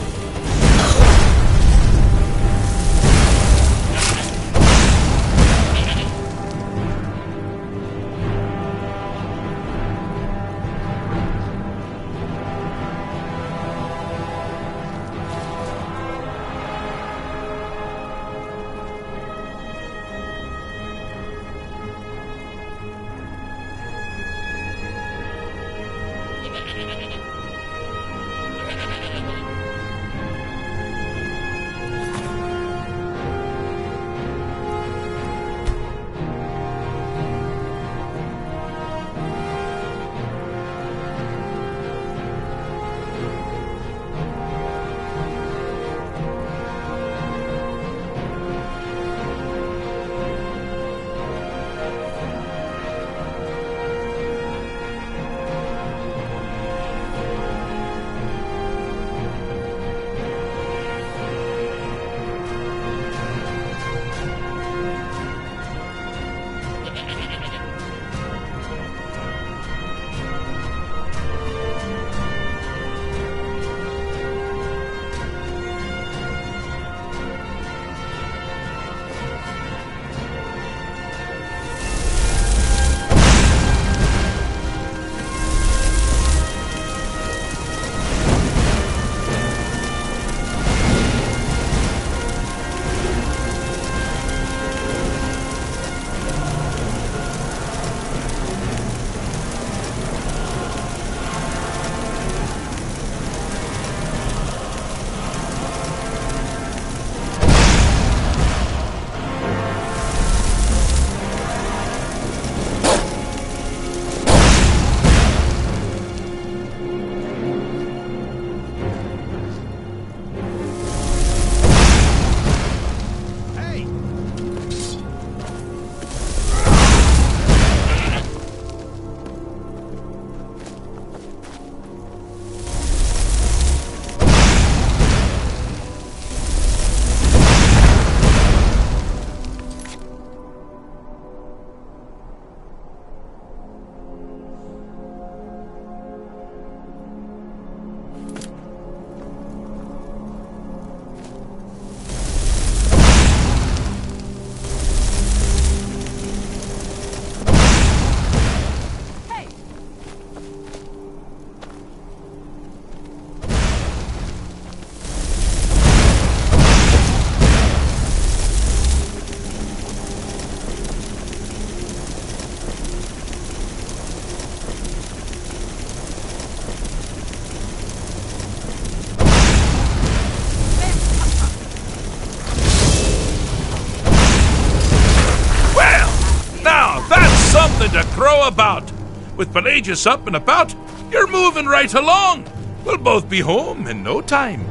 S20: row about. With Pelagius up and about, you're moving right along. We'll both be home in no time.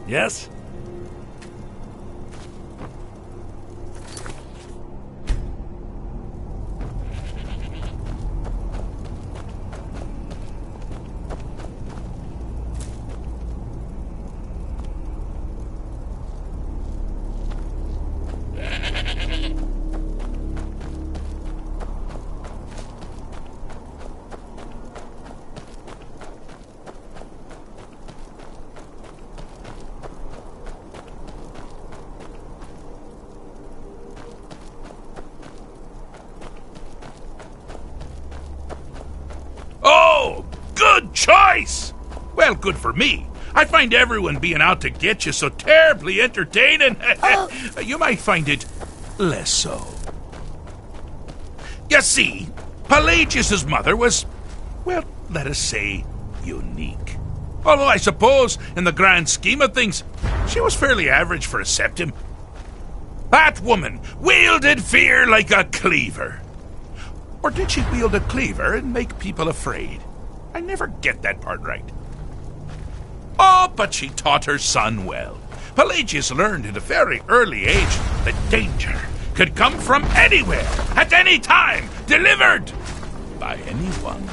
S11: Yes?
S20: Oh, good choice! Well, good for me. I find everyone being out to get you so terribly entertaining. You might find it less so. You see, Pelagius' mother was, well, let us say, unique. Although I suppose, in the grand scheme of things, she was fairly average for a septim. That woman wielded fear like a cleaver. Or did she wield a cleaver and make people afraid? I never get that part right. Oh, but she taught her son well. Pelagius learned at a very early age that danger could come from anywhere, at any time, delivered by anyone.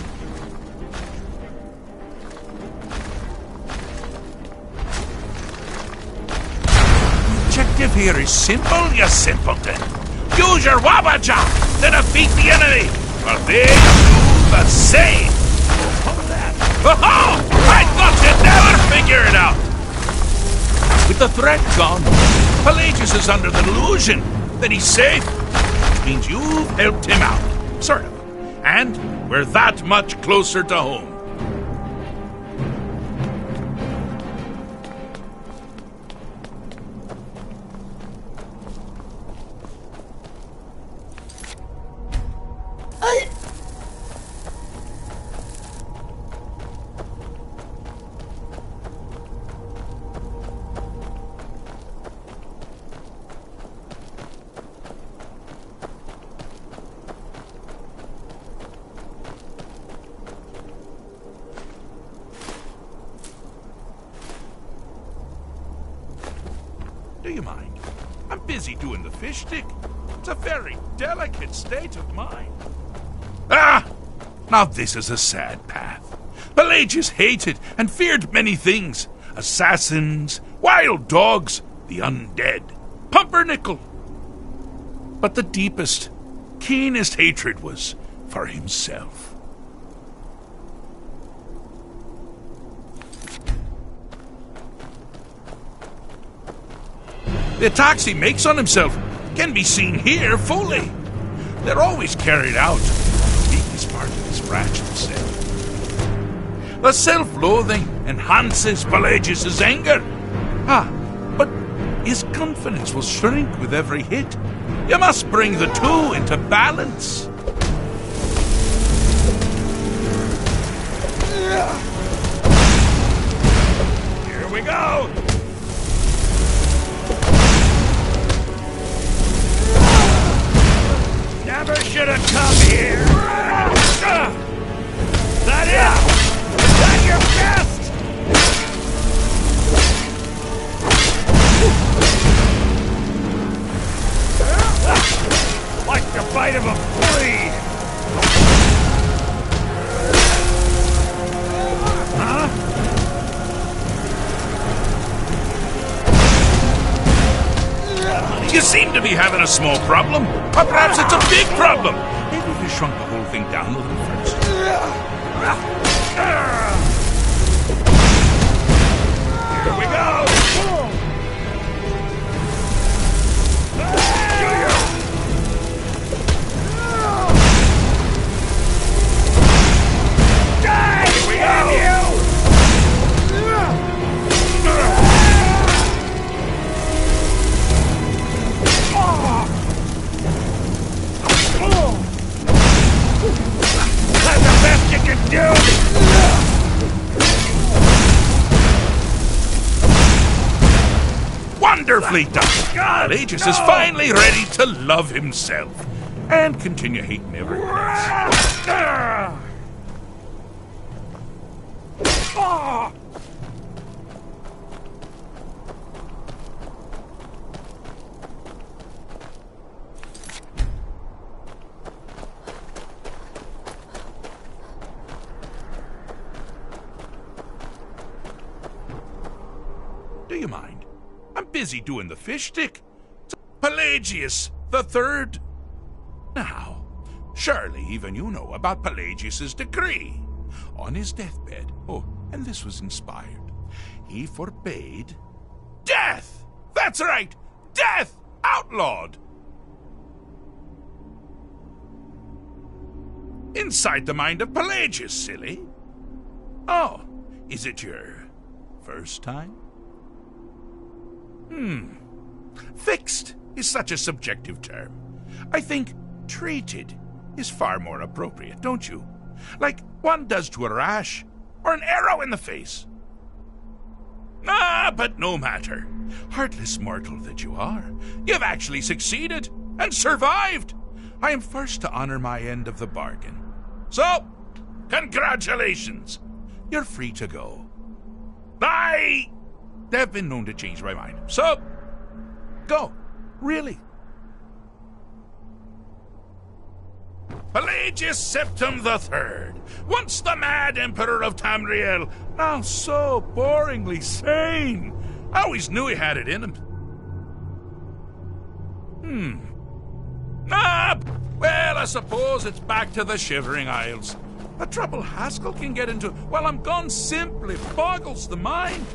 S20: The objective here is simple, you simpleton. Use your Wabaja to defeat the enemy, or they do the same. What was that? Oh! I thought you'd never figure it out! With the threat gone, Pelagius is under the delusion that he's safe, which means you've helped him out, sort of. And we're that much closer to home. Do you mind? I'm busy doing the fish stick. It's a very delicate state of mind. Ah! Now this is a sad path. Pelagius hated and feared many things. Assassins, wild dogs, the undead, pumpernickel. But the deepest, keenest hatred was for himself. The attacks he makes on himself can be seen here fully. They're always carried out the weakest part of his fragile self. The self-loathing enhances Pelagius' anger. But his confidence will shrink with every hit. You must bring the two into balance. Here we go! Never should have come here. That is that your best. Like the bite of a flea. Huh? You seem to be having a small problem, or perhaps it's a big problem. Maybe if you shrunk the whole thing down a little first. Here we go! Here we go! That's the best you can do! beautifully done. Pelagius is finally ready to love himself and continue hating everyone else. Do you mind? I'm busy doing the fish stick. Pelagius the Third. Now, surely even you know about Pelagius's decree. On his deathbed, and this was inspired, he forbade death! That's right! Death! Outlawed! Inside the mind of Pelagius, silly. Oh, is it your first time? Fixed is such a subjective term. I think treated is far more appropriate, don't you? Like one does to a rash or an arrow in the face. But no matter. Heartless mortal that you are, you've actually succeeded and survived. I am first to honor my end of the bargain. So, congratulations. You're free to go. I have been known to change my mind. So, go. Really. Pelagius Septim III, once the mad emperor of Tamriel, now so boringly sane. I always knew he had it in him. Well, I suppose it's back to the Shivering Isles. The trouble Haskell can get into while I'm gone simply boggles the mind.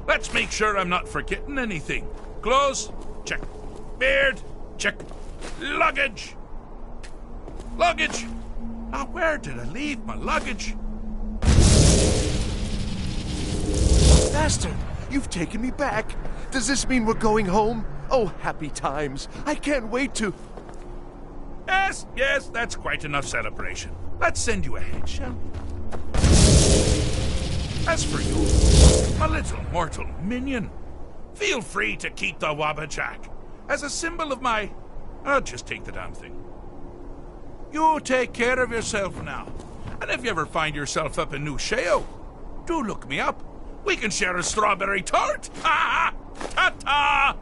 S20: Let's make sure I'm not forgetting anything. Clothes, check. Beard, check. Luggage. Luggage! Now, where did I leave my luggage?
S4: Master, you've taken me back. Does this mean we're going home? Oh, happy times. I can't wait to...
S20: Yes, that's quite enough celebration. Let's send you ahead, shall we? As for you, my little mortal minion, feel free to keep the Wabbajack as a symbol of my... just take the damn thing. You take care of yourself now. And if you ever find yourself up in New Sheo, do look me up. We can share a strawberry tart. Ha ha! Ta-ta!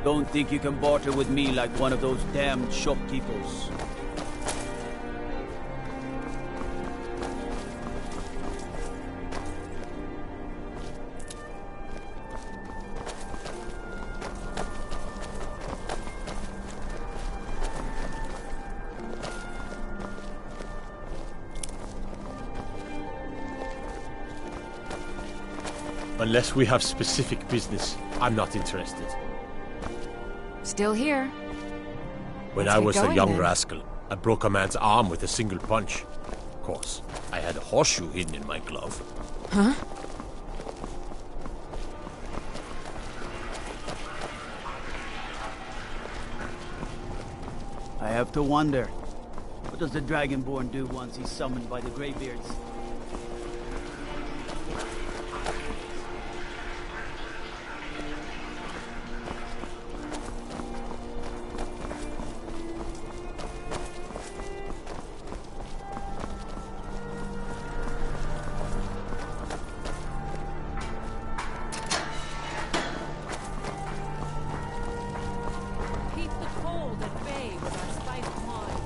S10: Don't think you can barter with me like one of those damned shopkeepers.
S2: Unless we have specific business, I'm not interested.
S1: Still here.
S2: When
S1: Let's
S2: I
S1: get
S2: was a
S1: going,
S2: young
S1: then.
S2: rascal, I broke a man's arm with a single punch. Of course, I had a horseshoe hidden in my glove.
S1: Huh?
S10: I have to wonder, what does the Dragonborn do once he's summoned by the Greybeards?
S8: Keep the cold at bay with our spiced wine.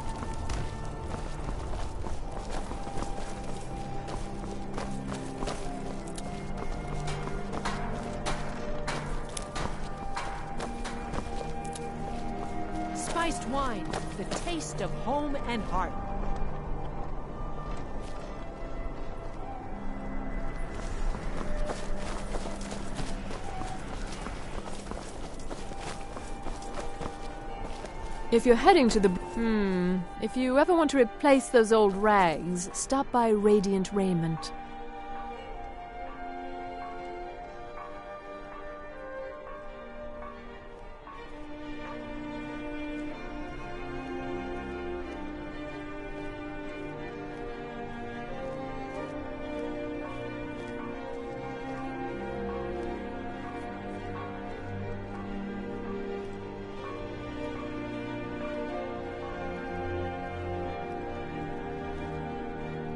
S8: Spiced wine, the taste of home and heart.
S3: If you're heading to the... If you ever want to replace those old rags, stop by Radiant Raiment.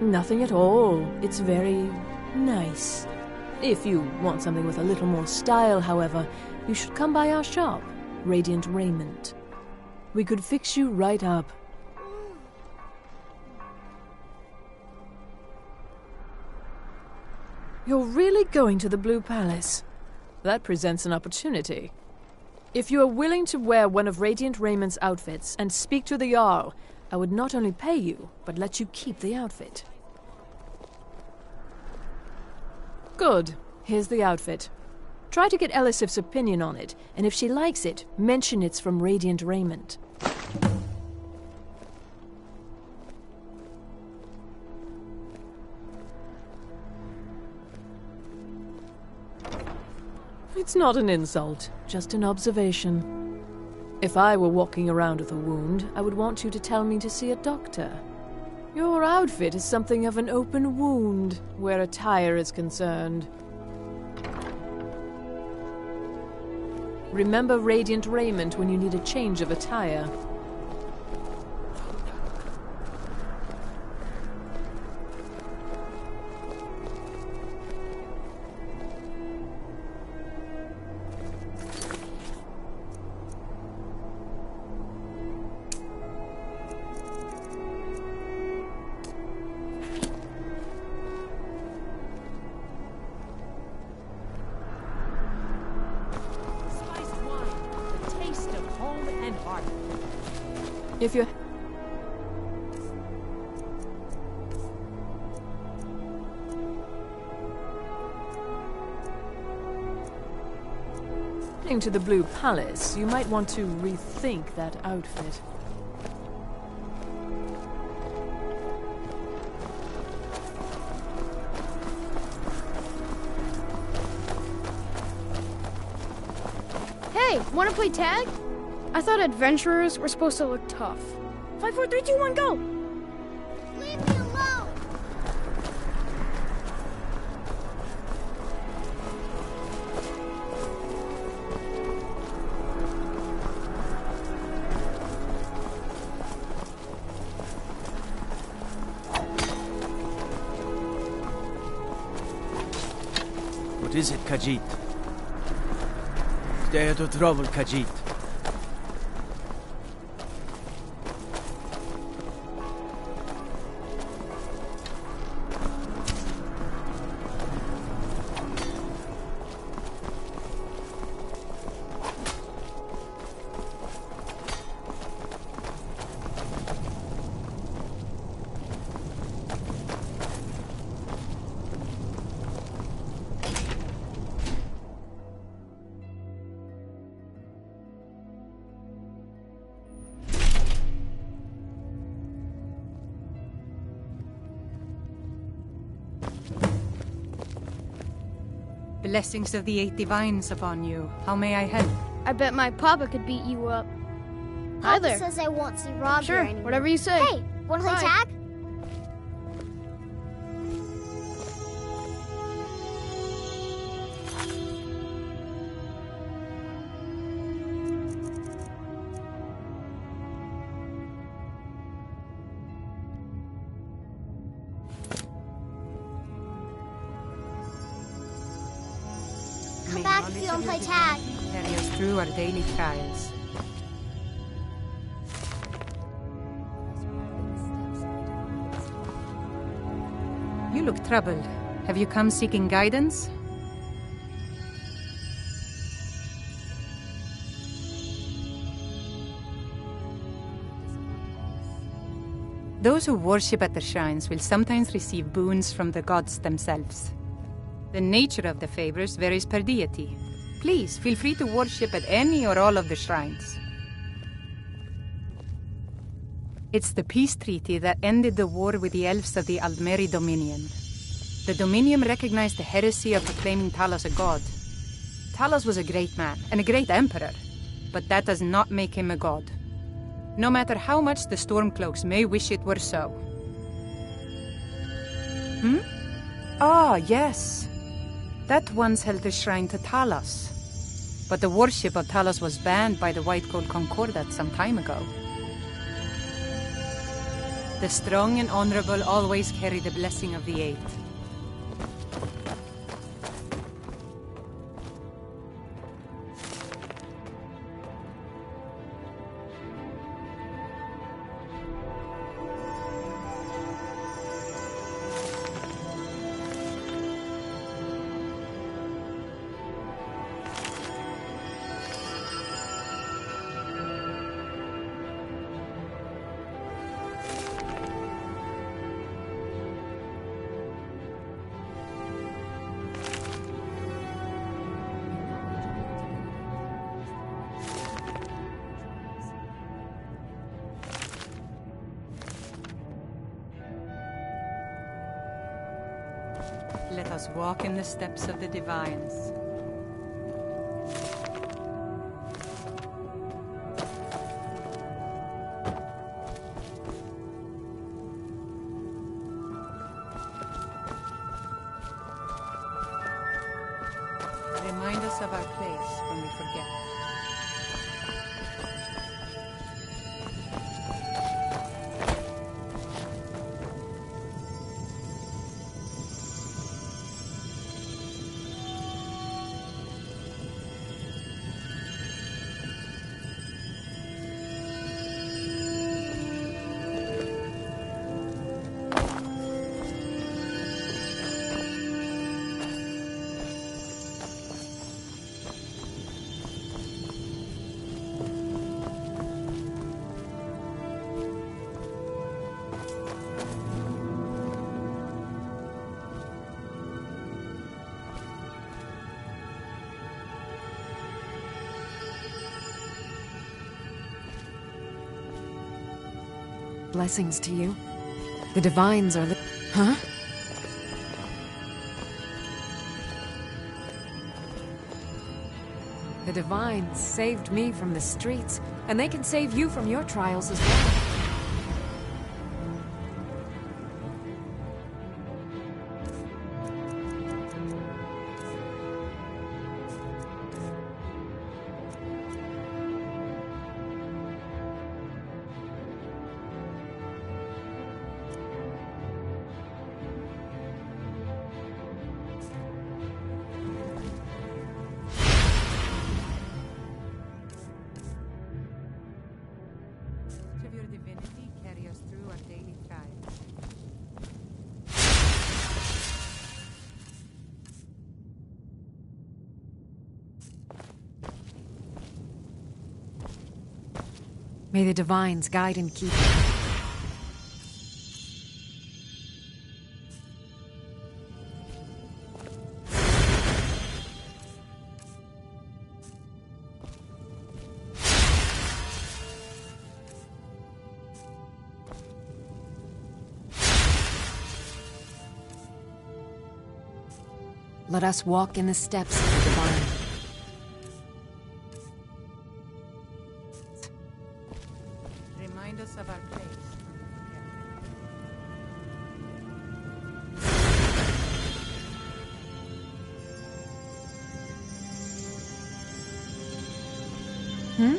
S3: Nothing at all. It's very nice. If you want something with a little more style, however, you should come by our shop, Radiant Raiment. We could fix you right up. You're really going to the Blue Palace? That presents an opportunity. If you are willing to wear one of Radiant Rament's outfits and speak to the Jarl, I would not only pay you, but let you keep the outfit. Good. Here's the outfit. Try to get Elisif's opinion on it, and if she likes it, mention it's from Radiant Raiment. It's not an insult, just an observation. If I were walking around with a wound, I would want you to tell me to see a doctor. Your outfit is something of an open wound, where attire is concerned. Remember Radiant Raiment when you need a change of attire. If you're... heading to the Blue Palace, you might want to rethink that outfit.
S7: Hey, wanna play tag? I thought adventurers were supposed to look tough. 5, 4, 3, 2, 1, go!
S16: Leave me alone!
S10: What is it, Khajiit? Stay out of trouble, Khajiit.
S5: Blessings of the Eight Divines upon you. How may I help?
S7: I bet my papa could beat you up. Hi
S16: Papa
S7: there.
S16: says I won't see Rob
S7: Sure,
S16: here anymore.
S7: whatever you say.
S16: Hey, wanna play
S7: Bye.
S16: tag? Come back if you want to play tag.
S5: Carry us through our daily trials. You look troubled. Have you come seeking guidance? Those who worship at the shrines will sometimes receive boons from the gods themselves. The nature of the favors varies per deity. Please, feel free to worship at any or all of the shrines. It's the peace treaty that ended the war with the elves of the Aldmeri Dominion. The Dominion recognized the heresy of proclaiming Talos a god. Talos was a great man, and a great emperor, but that does not make him a god. No matter how much the Stormcloaks may wish it were so. Ah, yes. That once held the shrine to Talos. But the worship of Talos was banned by the White Gold Concordat some time ago. The strong and honorable always carry the blessing of the Eight. Let us walk in the steps of the divines. Remind us of our place when we forget.
S1: Blessings to you. The divines are Huh? The divines saved me from the streets, and they can save you from your trials as well.
S5: Of your divinity, carry us through our daily trials.
S1: May the divines guide and keep you. Let us walk in the steps of the barn.
S5: Remind us of our place.
S1: Hmm?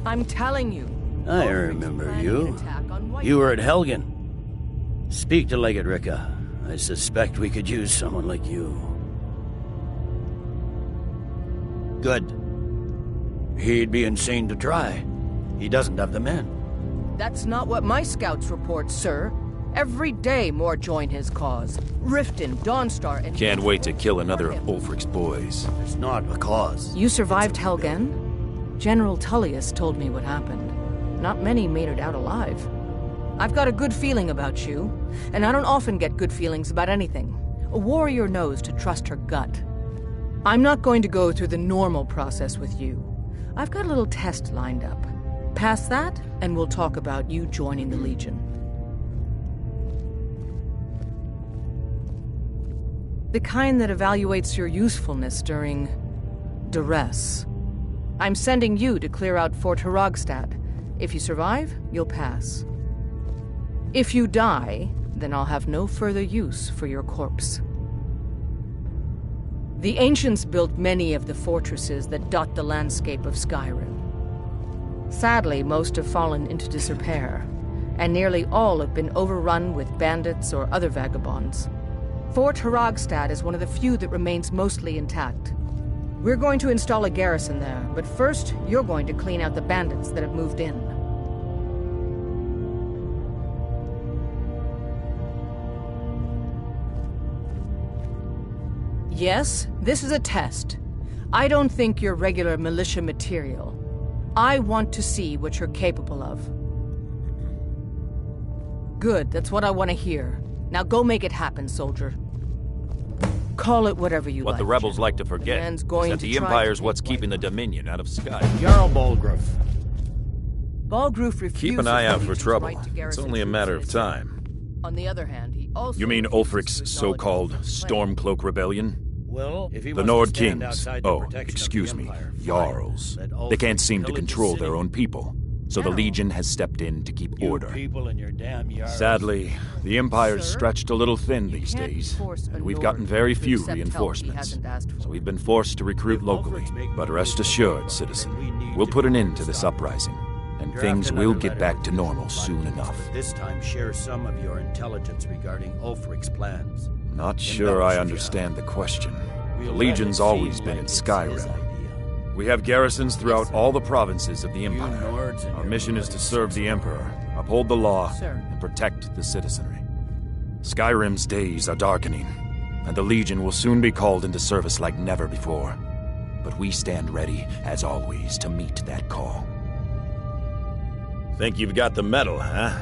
S9: I'm telling you.
S12: I remember you. You were at Helgen. Speak to Legate Ricca. I suspect we could use someone like you. Good. He'd be insane to try. He doesn't have the men.
S9: That's not what my scouts report, sir. Every day more join his cause. Riften, Dawnstar, and...
S6: Can't wait to kill another of Ulfric's boys.
S12: It's not a cause.
S9: You survived Helgen? General Tullius told me what happened. Not many made it out alive. I've got a good feeling about you, and I don't often get good feelings about anything. A warrior knows to trust her gut. I'm not going to go through the normal process with you. I've got a little test lined up. Pass that, and we'll talk about you joining the Legion. The kind that evaluates your usefulness during duress. I'm sending you to clear out Fort Hrogstad. If you survive, you'll pass. If you die, then I'll have no further use for your corpse. The ancients built many of the fortresses that dot the landscape of Skyrim. Sadly, most have fallen into disrepair, and nearly all have been overrun with bandits or other vagabonds. Fort Hrogstad is one of the few that remains mostly intact. We're going to install a garrison there, but first, you're going to clean out the bandits that have moved in. Yes, this is a test. I don't think you're regular militia material. I want to see what you're capable of. Good, that's what I want to hear. Now go make it happen, soldier. Call it whatever you like.
S23: What the rebels like to forget is that the Empire's what's keeping the Dominion out of Skyrim.
S12: Jarl Balgruf.
S9: Balgruf refuses.
S6: Keep an eye out for trouble. It's only a matter of time.
S9: On the other hand, he also...
S11: You mean Ulfric's so-called Stormcloak Rebellion?
S12: Well, if he
S11: the Nord Kings, excuse me, Jarls. They can't seem to control their own people, so the Legion has stepped in to keep order. Sadly, the Empire's stretched a little thin these days, and we've gotten very few reinforcements, so we've been forced to recruit locally. But rest assured, citizen, we'll put an end to this uprising, and things will get back to normal soon enough.
S12: This time share some of your intelligence regarding Ulfric's plans.
S11: Not sure I understand the question. The Legion's always been in Skyrim. We have garrisons throughout all the provinces of the Empire. Our mission is to serve the Emperor, uphold the law, and protect the citizenry. Skyrim's days are darkening, and the Legion will soon be called into service like never before. But we stand ready, as always, to meet that call.
S6: Think you've got the medal, huh?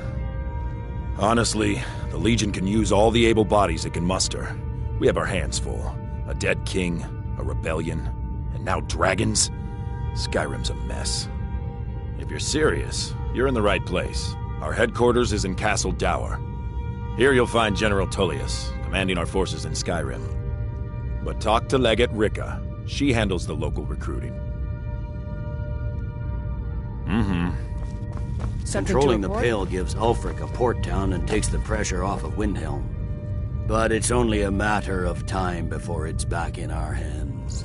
S6: Honestly, the Legion can use all the able bodies it can muster. We have our hands full. A dead king, a rebellion, and now dragons? Skyrim's a mess. If you're serious, you're in the right place. Our headquarters is in Castle Dower. Here you'll find General Tullius, commanding our forces in Skyrim. But talk to Legate Ricca. She handles the local recruiting.
S12: Controlling the Pale gives Ulfric a port town and takes the pressure off of Windhelm. But it's only a matter of time before it's back in our hands.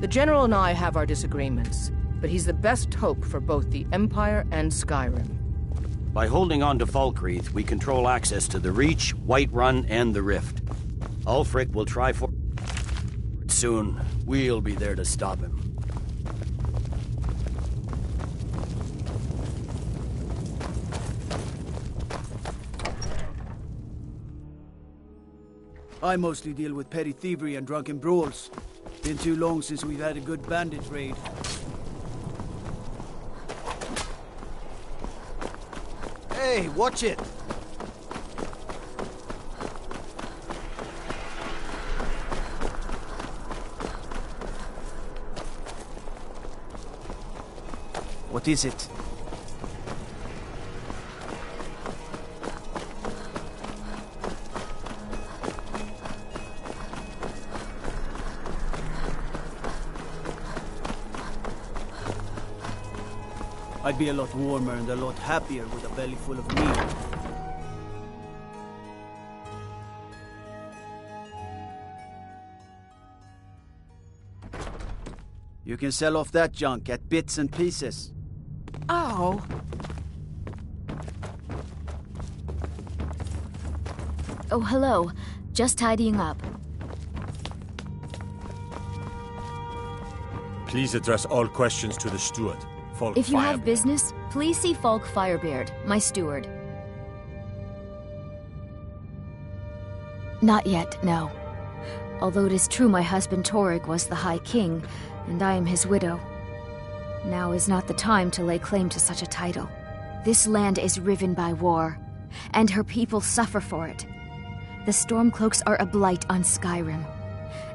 S9: The General and I have our disagreements, but he's the best hope for both the Empire and Skyrim.
S12: By holding on to Falkreath, we control access to the Reach, Whiterun, and the Rift. Ulfric will try for... Soon, we'll be there to stop him.
S10: I mostly deal with petty thievery and drunken brawls. Been too long since we've had a good bandit raid. Hey, watch it! What is it? I'd be a lot warmer and a lot happier with a belly full of meat. You can sell off that junk at bits and pieces.
S9: Oh.
S17: Oh, hello. Just tidying up.
S6: Please address all questions to the steward. Falk
S17: If you have
S6: Firebeard.
S17: business, please see Falk Firebeard, my steward. Not yet, no. Although it is true my husband Torig was the High King, and I am his widow. Now is not the time to lay claim to such a title. This land is riven by war, and her people suffer for it. The Stormcloaks are a blight on Skyrim,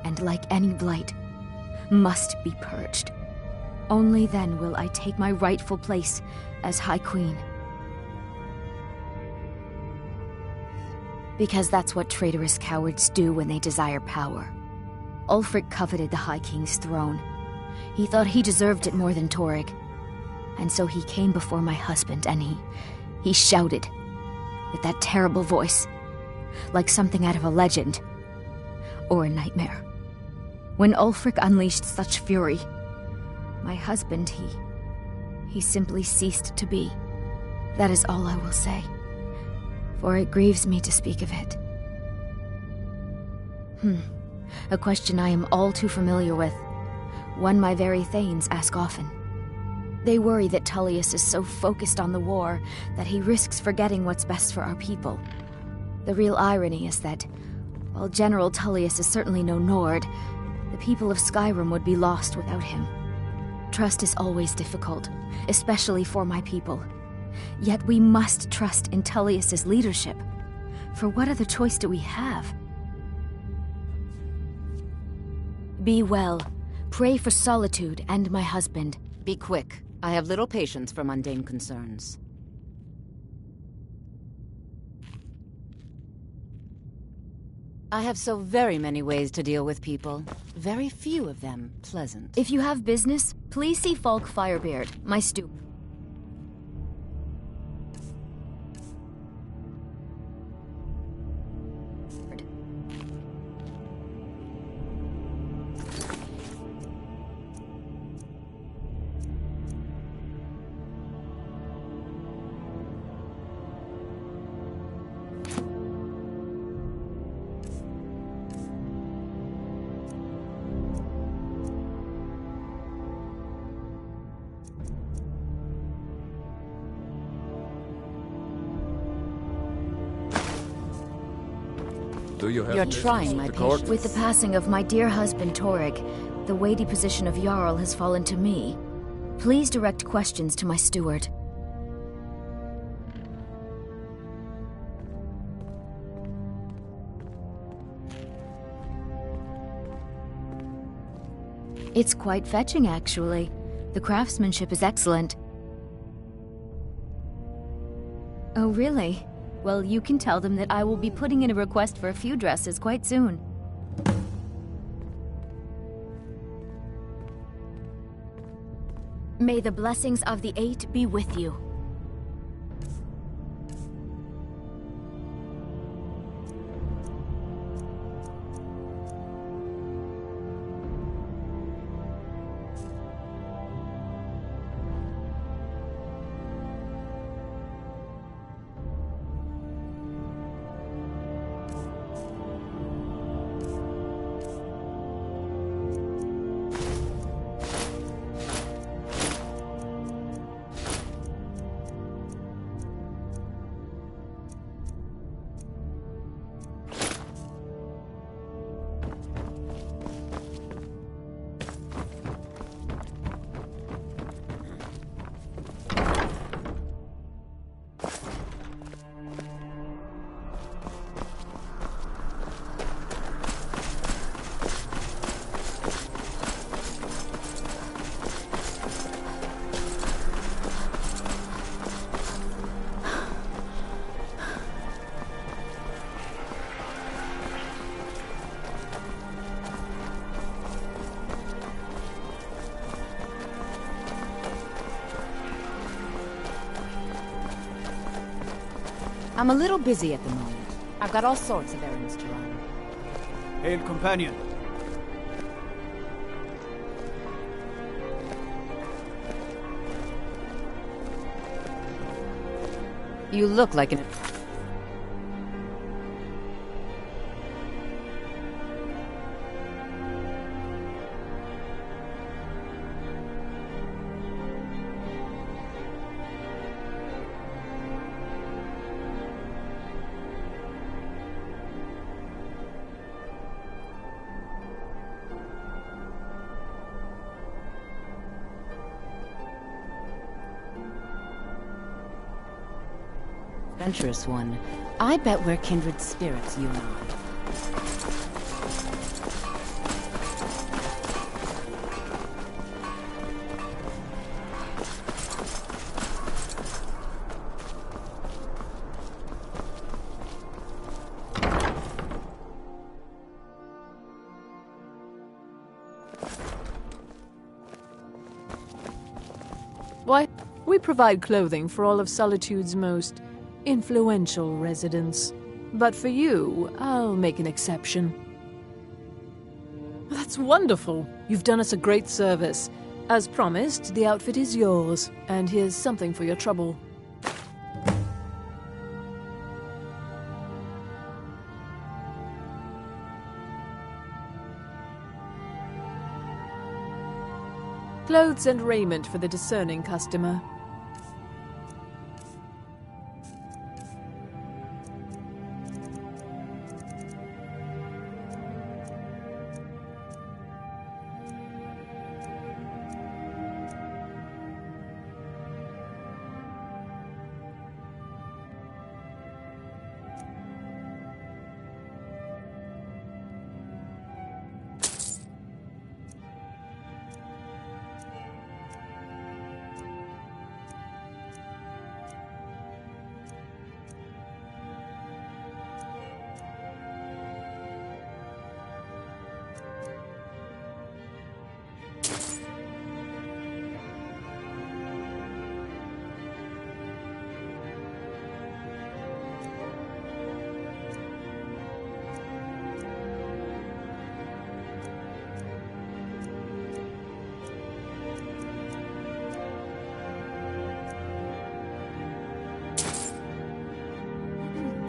S17: and like any blight, must be purged. Only then will I take my rightful place as High Queen. Because that's what traitorous cowards do when they desire power. Ulfric coveted the High King's throne. He thought he deserved it more than Torig. And so he came before my husband and he shouted with that terrible voice, like something out of a legend or a nightmare. When Ulfric unleashed such fury, my husband, he simply ceased to be. That is all I will say, for it grieves me to speak of it. A question I am all too familiar with, one my very thanes ask often. They worry that Tullius is so focused on the war that he risks forgetting what's best for our people. The real irony is that, while General Tullius is certainly no Nord, the people of Skyrim would be lost without him. Trust is always difficult, especially for my people. Yet we must trust in Tullius's leadership. For what other choice do we have? Be well. Pray for solitude and my husband.
S19: Be quick. I have little patience for mundane concerns. I have so very many ways to deal with people. Very few of them pleasant.
S17: If you have business, please see Falk Firebeard, my steward.
S19: You're trying my patience.
S17: With the passing of my dear husband Torig, the weighty position of Jarl has fallen to me. Please direct questions to my steward. It's quite fetching, actually. The craftsmanship is excellent. Oh, really? Well, you can tell them that I will be putting in a request for a few dresses quite soon. May the blessings of the Eight be with you.
S19: I'm a little busy at the moment. I've got all sorts of errands to run.
S10: Hail, companion.
S19: You look like an... adventurous one. I bet we're kindred spirits, you and I.
S3: Why, we provide clothing for all of Solitude's most influential residents. But for you, I'll make an exception. That's wonderful. You've done us a great service. As promised, the outfit is yours, and here's something for your trouble. Clothes and raiment for the discerning customer.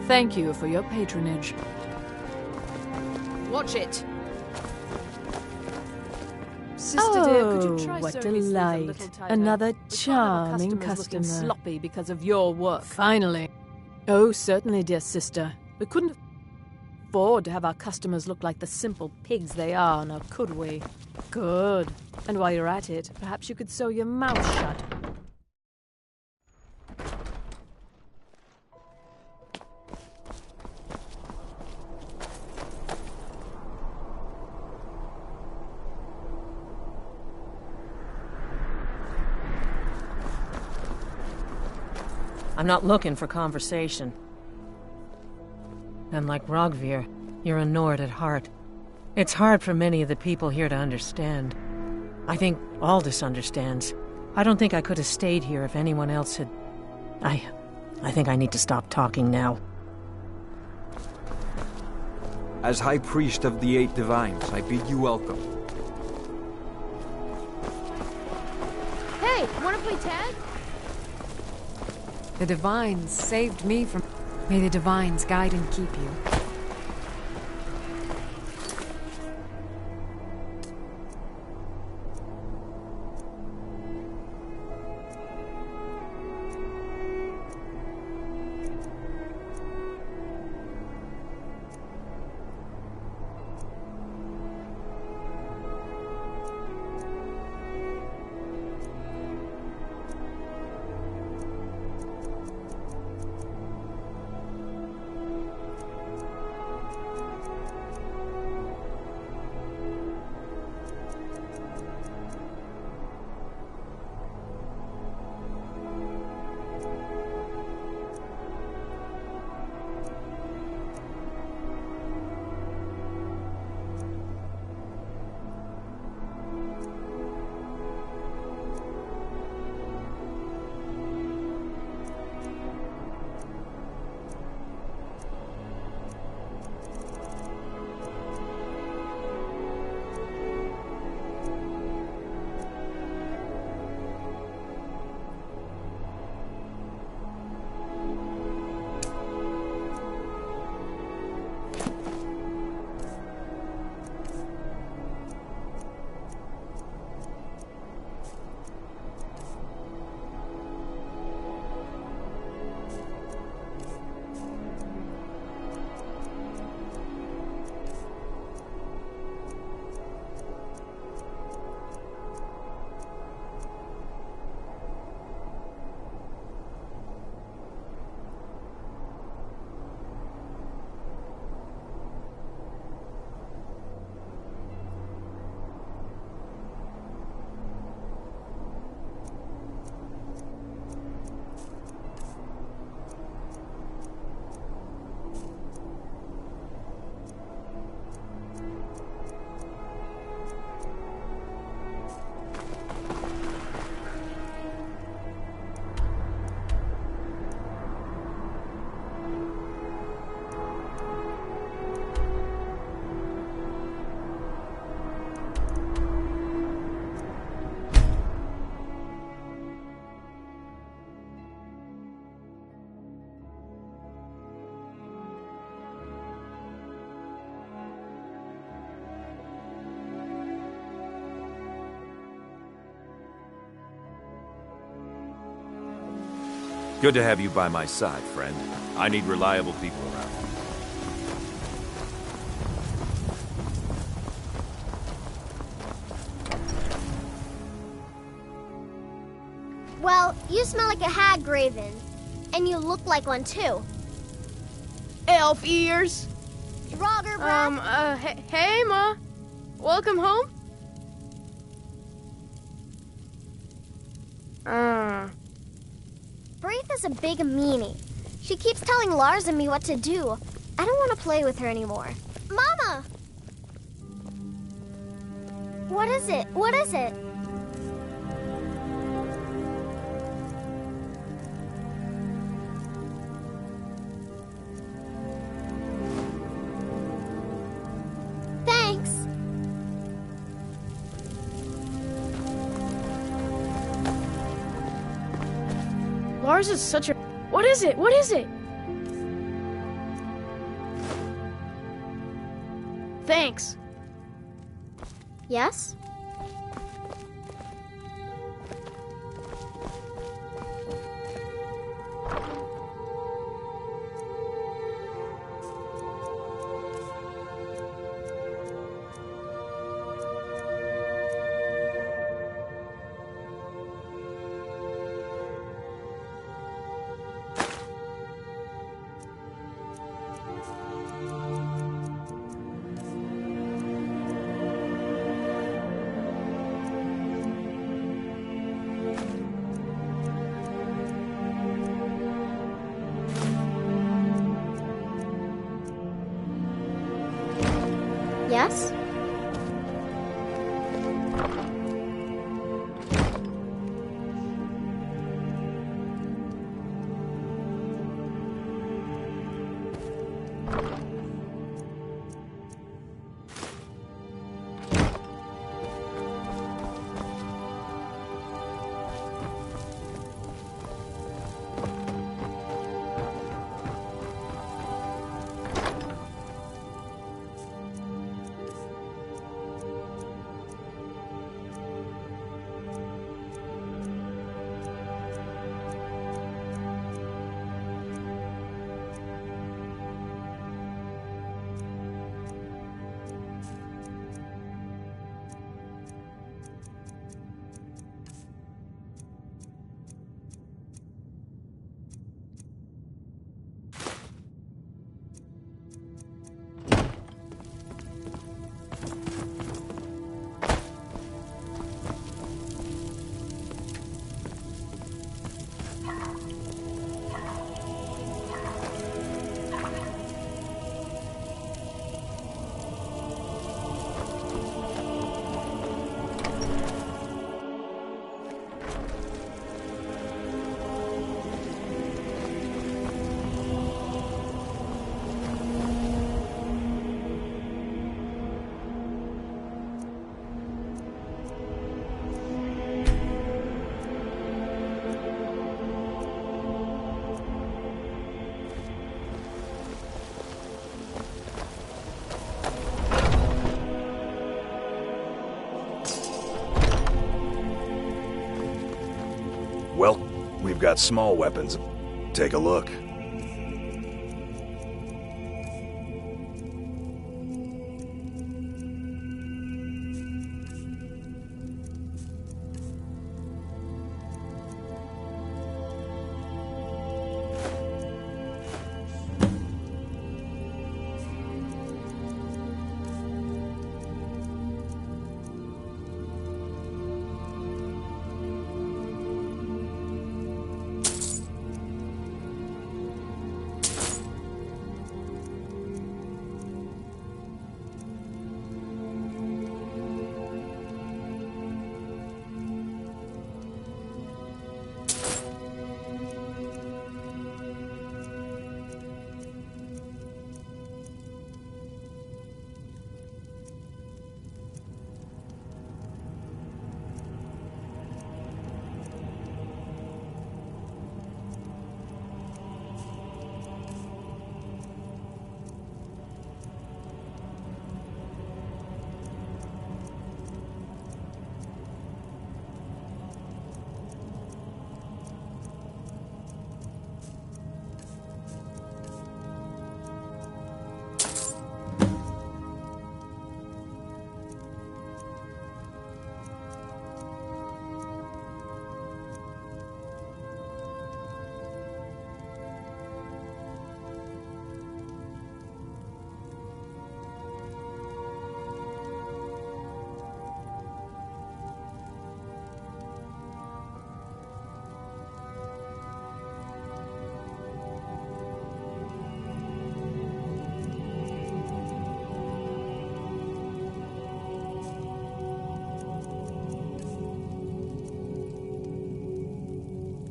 S3: Thank you for your patronage.
S9: Watch it.
S3: Sister dear, could you try what delight. Another charming customer. Sloppy because of your work. Finally. Oh, certainly, dear sister. We couldn't afford to have our customers look like the simple pigs they are, now could we? Good. And while you're at it, perhaps you could sew your mouth shut.
S8: I'm not looking for conversation. And like Rogvir, you're a Nord at heart. It's hard for many of the people here to understand. I think Aldous understands. I don't think I could have stayed here if anyone else had... I think I need to stop talking now.
S13: As High Priest of the Eight Divines, I bid you welcome.
S7: Hey, wanna play tag?
S1: The Divines saved me from... May the Divines guide and keep you.
S23: Good to have you by my side, friend. I need reliable people around.
S16: Well, you smell like a hag, Graven. And you look like one, too.
S7: Elf ears.
S16: Roger, breath.
S7: Hey, Ma. Welcome home?
S16: Braith is a big meanie. She keeps telling Lars and me what to do. I don't want to play with her anymore. Mama! What is it? What is it? Thanks.
S7: Lars is such a... What is it? What is it? Thanks.
S16: Yes? Yes?
S6: Well, we've got small weapons. Take a look.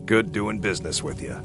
S6: Good doing business with you.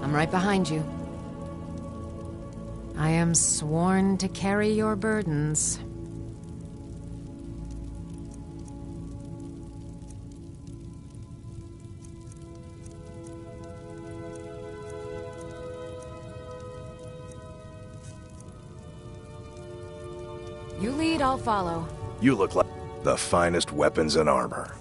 S1: I'm right behind you. I am sworn to carry your burdens. You lead, I'll follow.
S6: You look like the finest weapons and armor.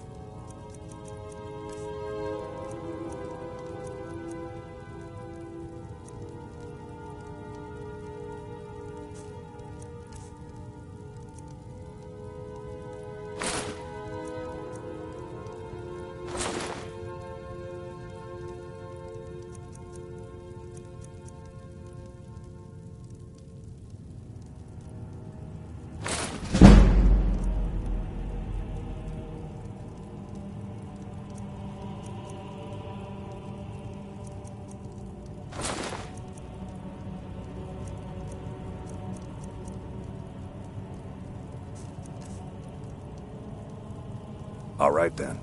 S6: All right, then.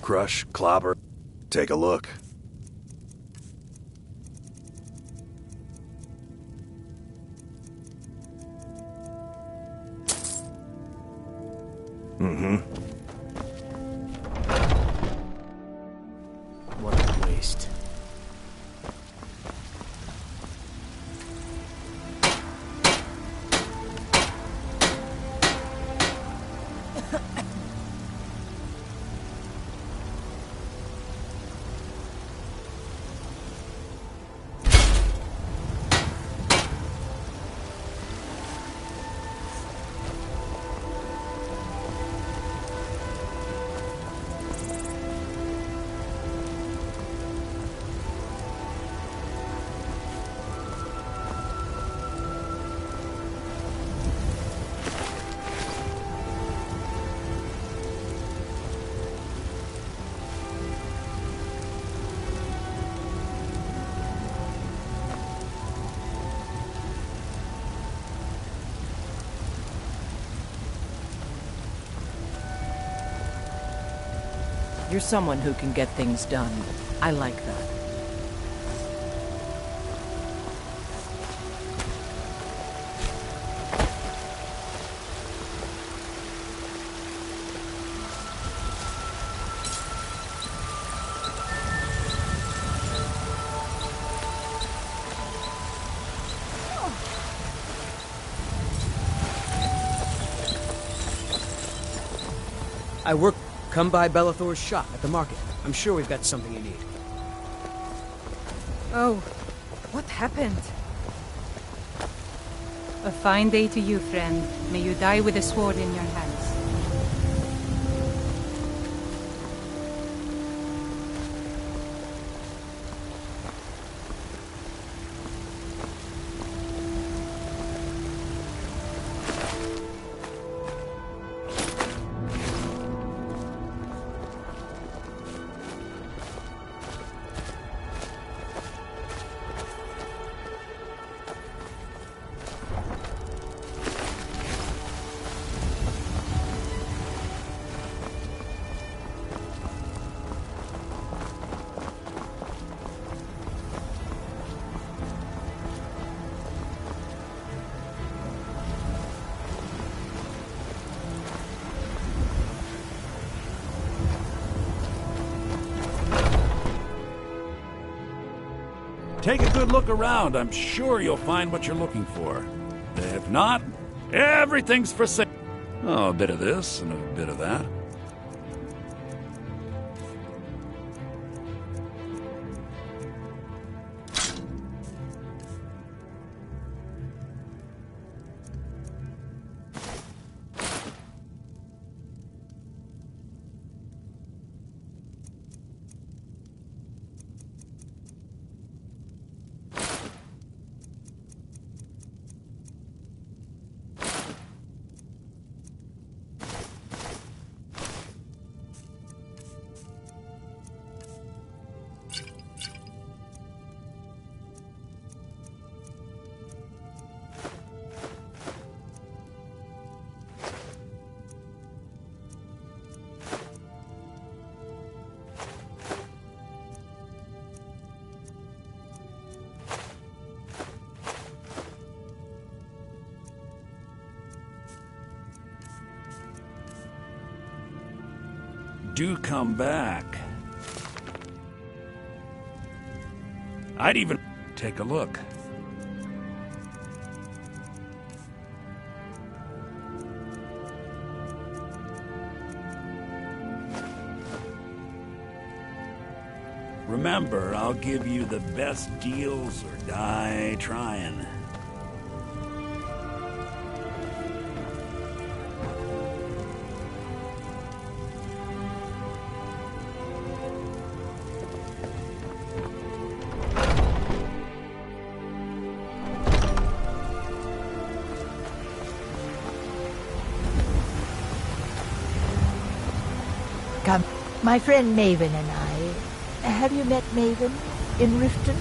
S6: Crush, clobber, take a look. Mm-hmm.
S2: What a waste.
S9: You're someone who can get things done. I like that.
S14: Come by Bellathor's shop at the market. I'm sure we've got something you need.
S5: Oh, what happened? A fine day to you, friend. May you die with a sword in your hands.
S11: Take a good look around. I'm sure you'll find what you're looking for. If not, everything's for sale. Oh, a bit of this and a bit of that. Do come back. I'd even take a look. Remember, I'll give you the best deals or die trying.
S15: Come, my friend Maven and I. Have you met Maven in Riften?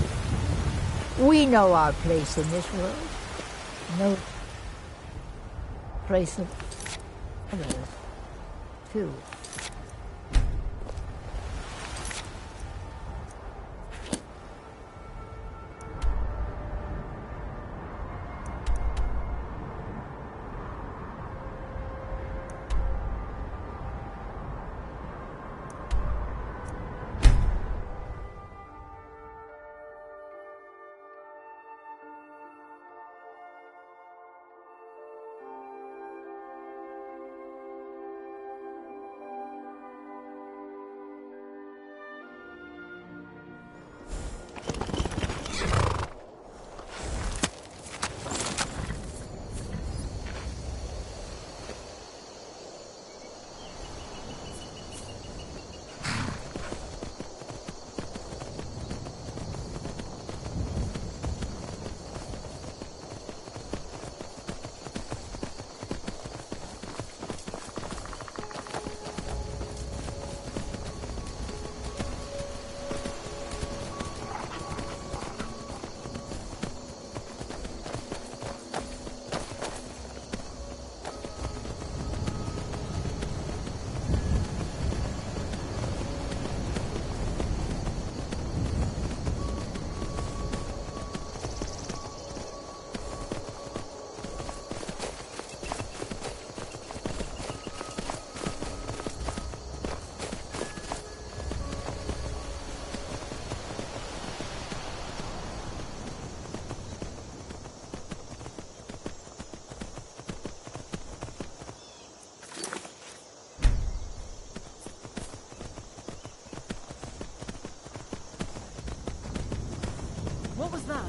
S15: We know our place in this world. No place of others, too.
S3: What was that?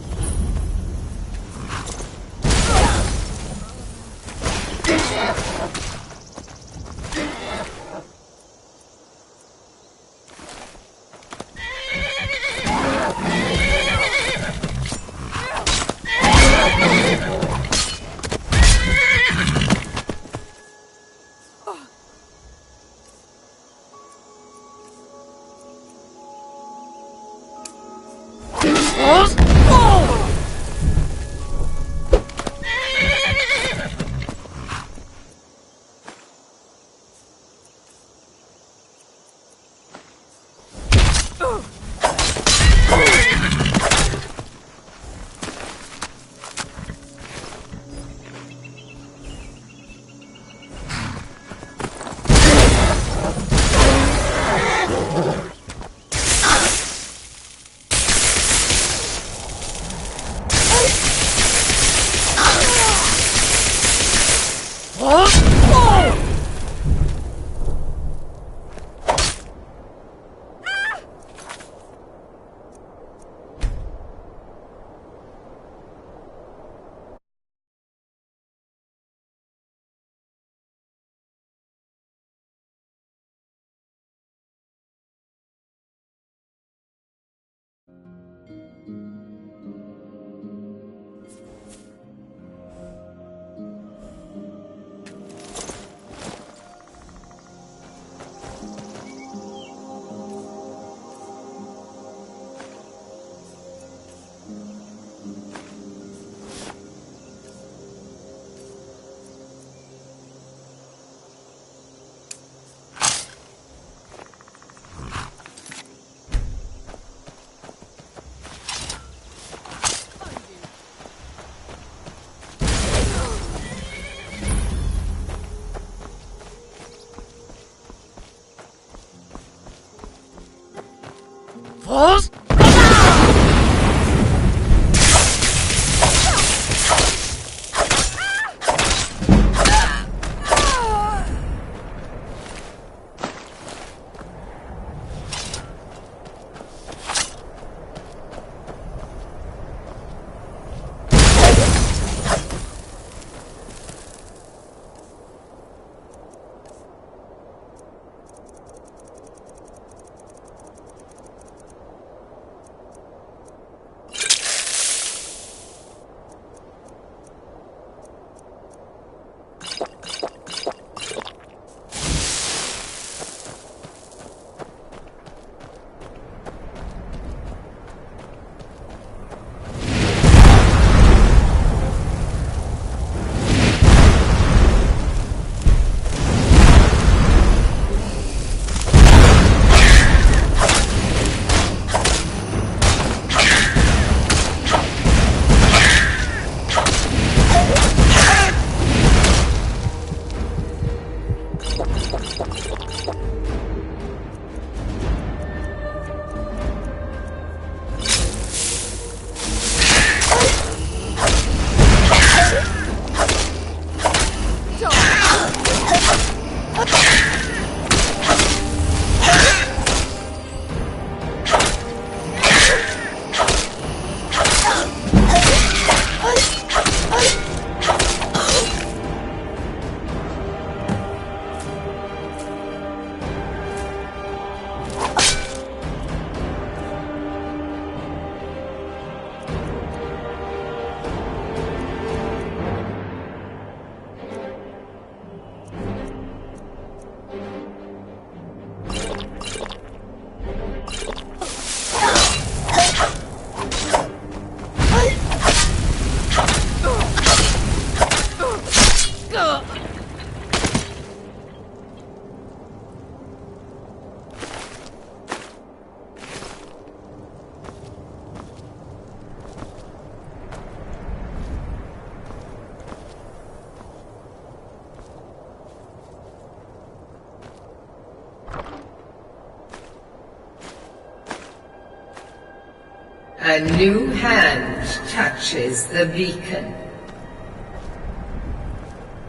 S18: A new hand touches the beacon.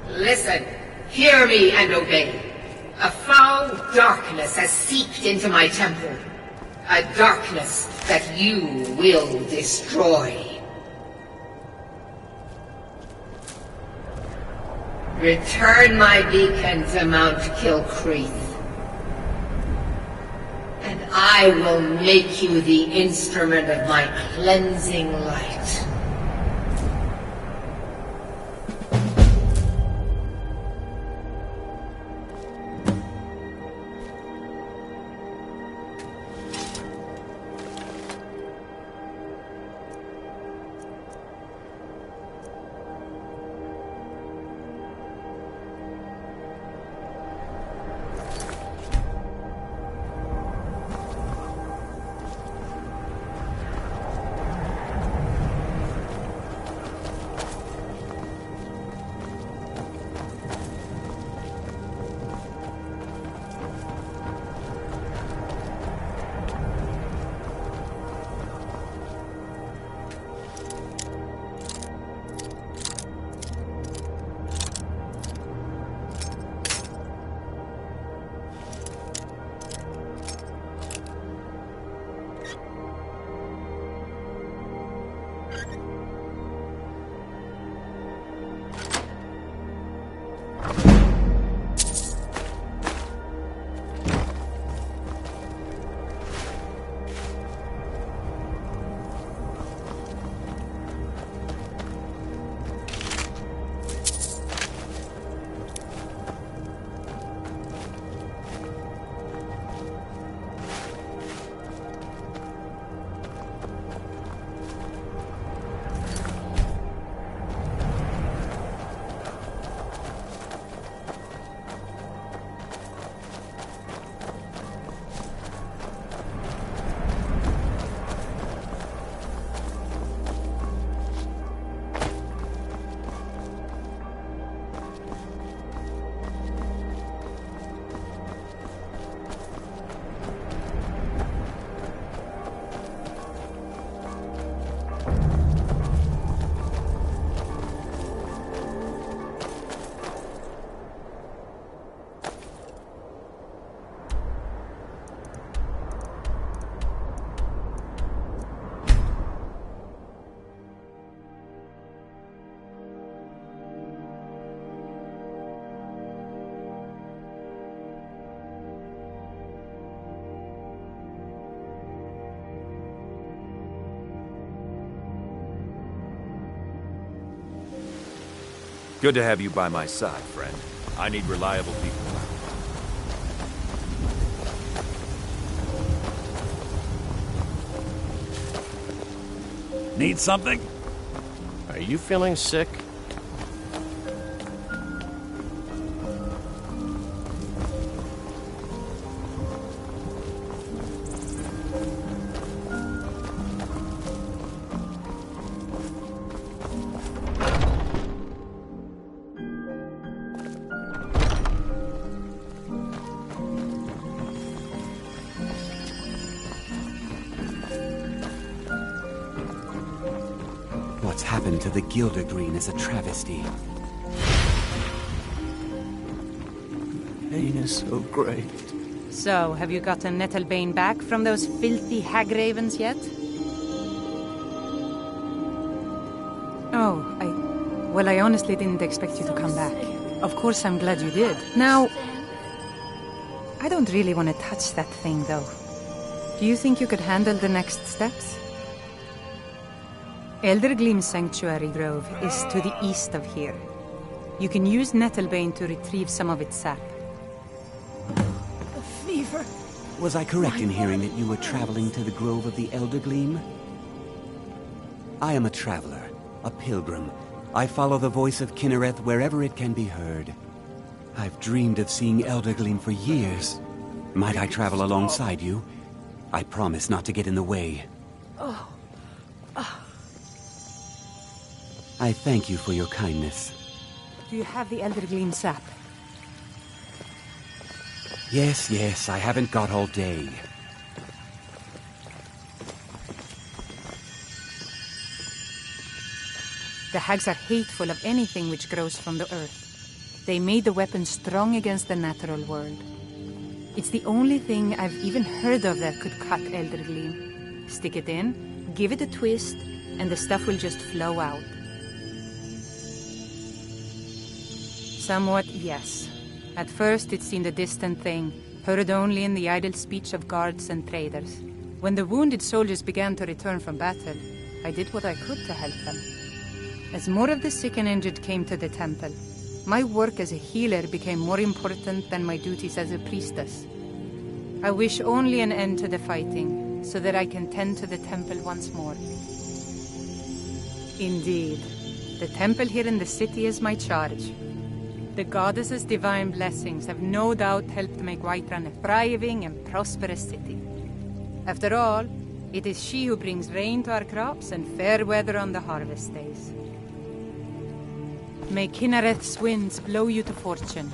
S18: Listen, hear me and obey. A foul darkness has seeped into my temple. A darkness that you will destroy. Return my beacon to Mount Kilcreath, and I will make you the instrument of my cleansing light.
S23: Good to have you by my side, friend. I need reliable people.
S11: Need something?
S2: Are you feeling sick?
S10: What's happened to the Gildergreen is a travesty.
S14: Pain is so great.
S5: So, have you gotten Nettlebane back from those filthy hag-ravens yet? Oh, Well, I honestly didn't expect you to come back. Of course I'm glad you did. Now, I don't really want to touch that thing, though. Do you think you could handle the next steps? Eldergleam Sanctuary Grove is to the east of here. You can use Nettlebane to retrieve some of its sap.
S15: A fever.
S10: Was I correct in hearing that you were traveling to the Grove of the Eldergleam? I am a traveler, a pilgrim. I follow the voice of Kinnereth wherever it can be heard. I've dreamed of seeing Eldergleam for years. Might I travel alongside you? I promise not to get in the way.
S15: Oh.
S10: I thank you for your kindness.
S5: Do you have the Eldergleam sap?
S10: Yes, I haven't got all day.
S5: The hags are hateful of anything which grows from the earth. They made the weapon strong against the natural world. It's the only thing I've even heard of that could cut Eldergleam. Stick it in, give it a twist, and the stuff will just flow out. Somewhat, yes. At first, it seemed a distant thing, heard only in the idle speech of guards and traders. When the wounded soldiers began to return from battle, I did what I could to help them. As more of the sick and injured came to the temple, my work as a healer became more important than my duties as a priestess. I wish only an end to the fighting, so that I can tend to the temple once more. Indeed, the temple here in the city is my charge. The goddess's divine blessings have no doubt helped make Whiterun a thriving and prosperous city. After all, it is she who brings rain to our crops and fair weather on the harvest days. May Kinnereth's winds blow you to fortune.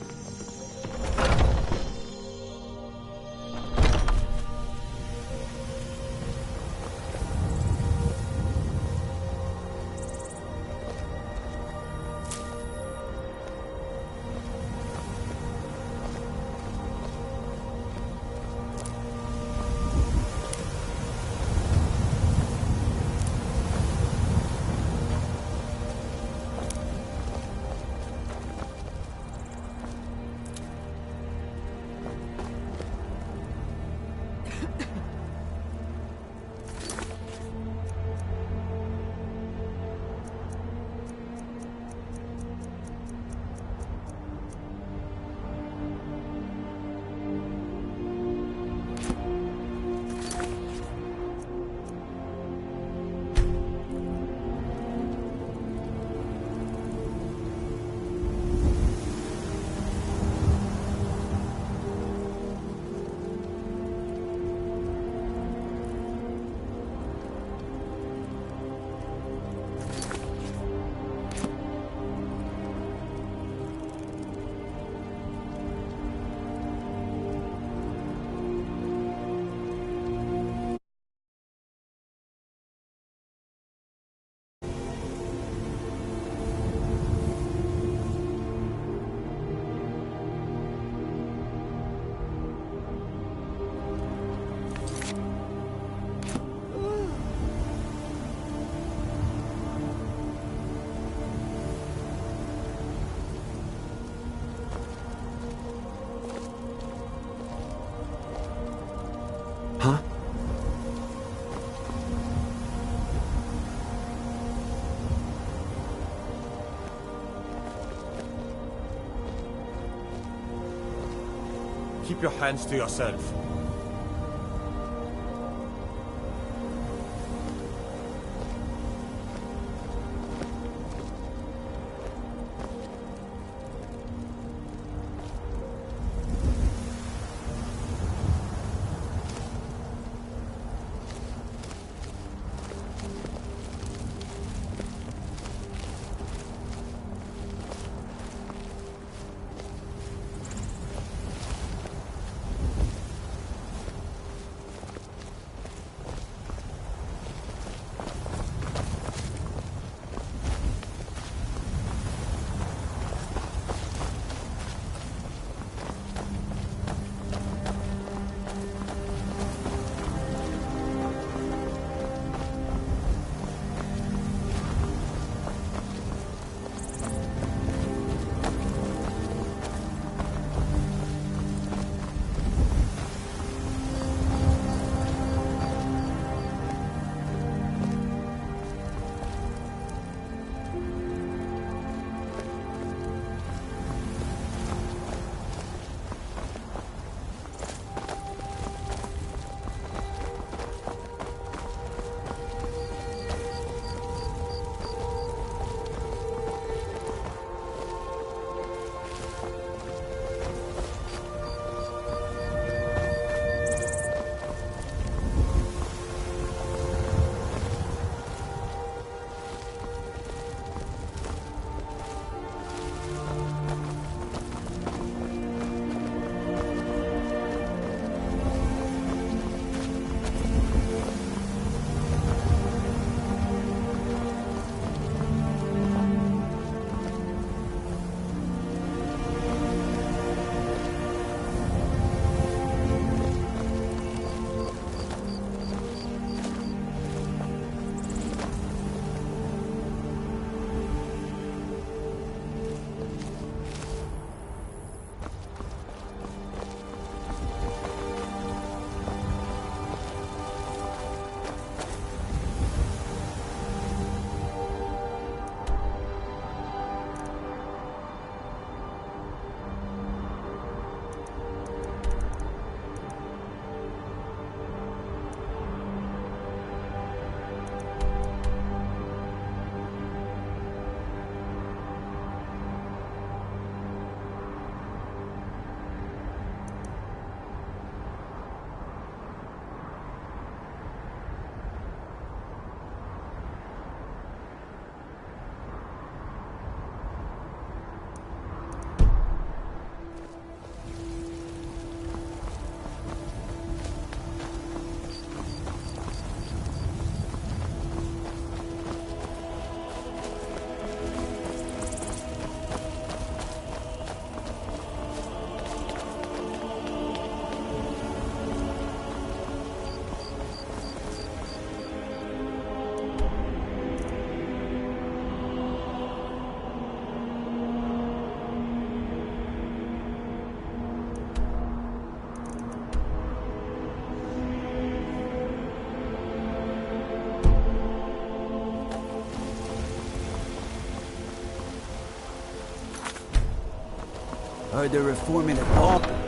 S4: Keep your hands to yourself.
S10: Are they reforming at all?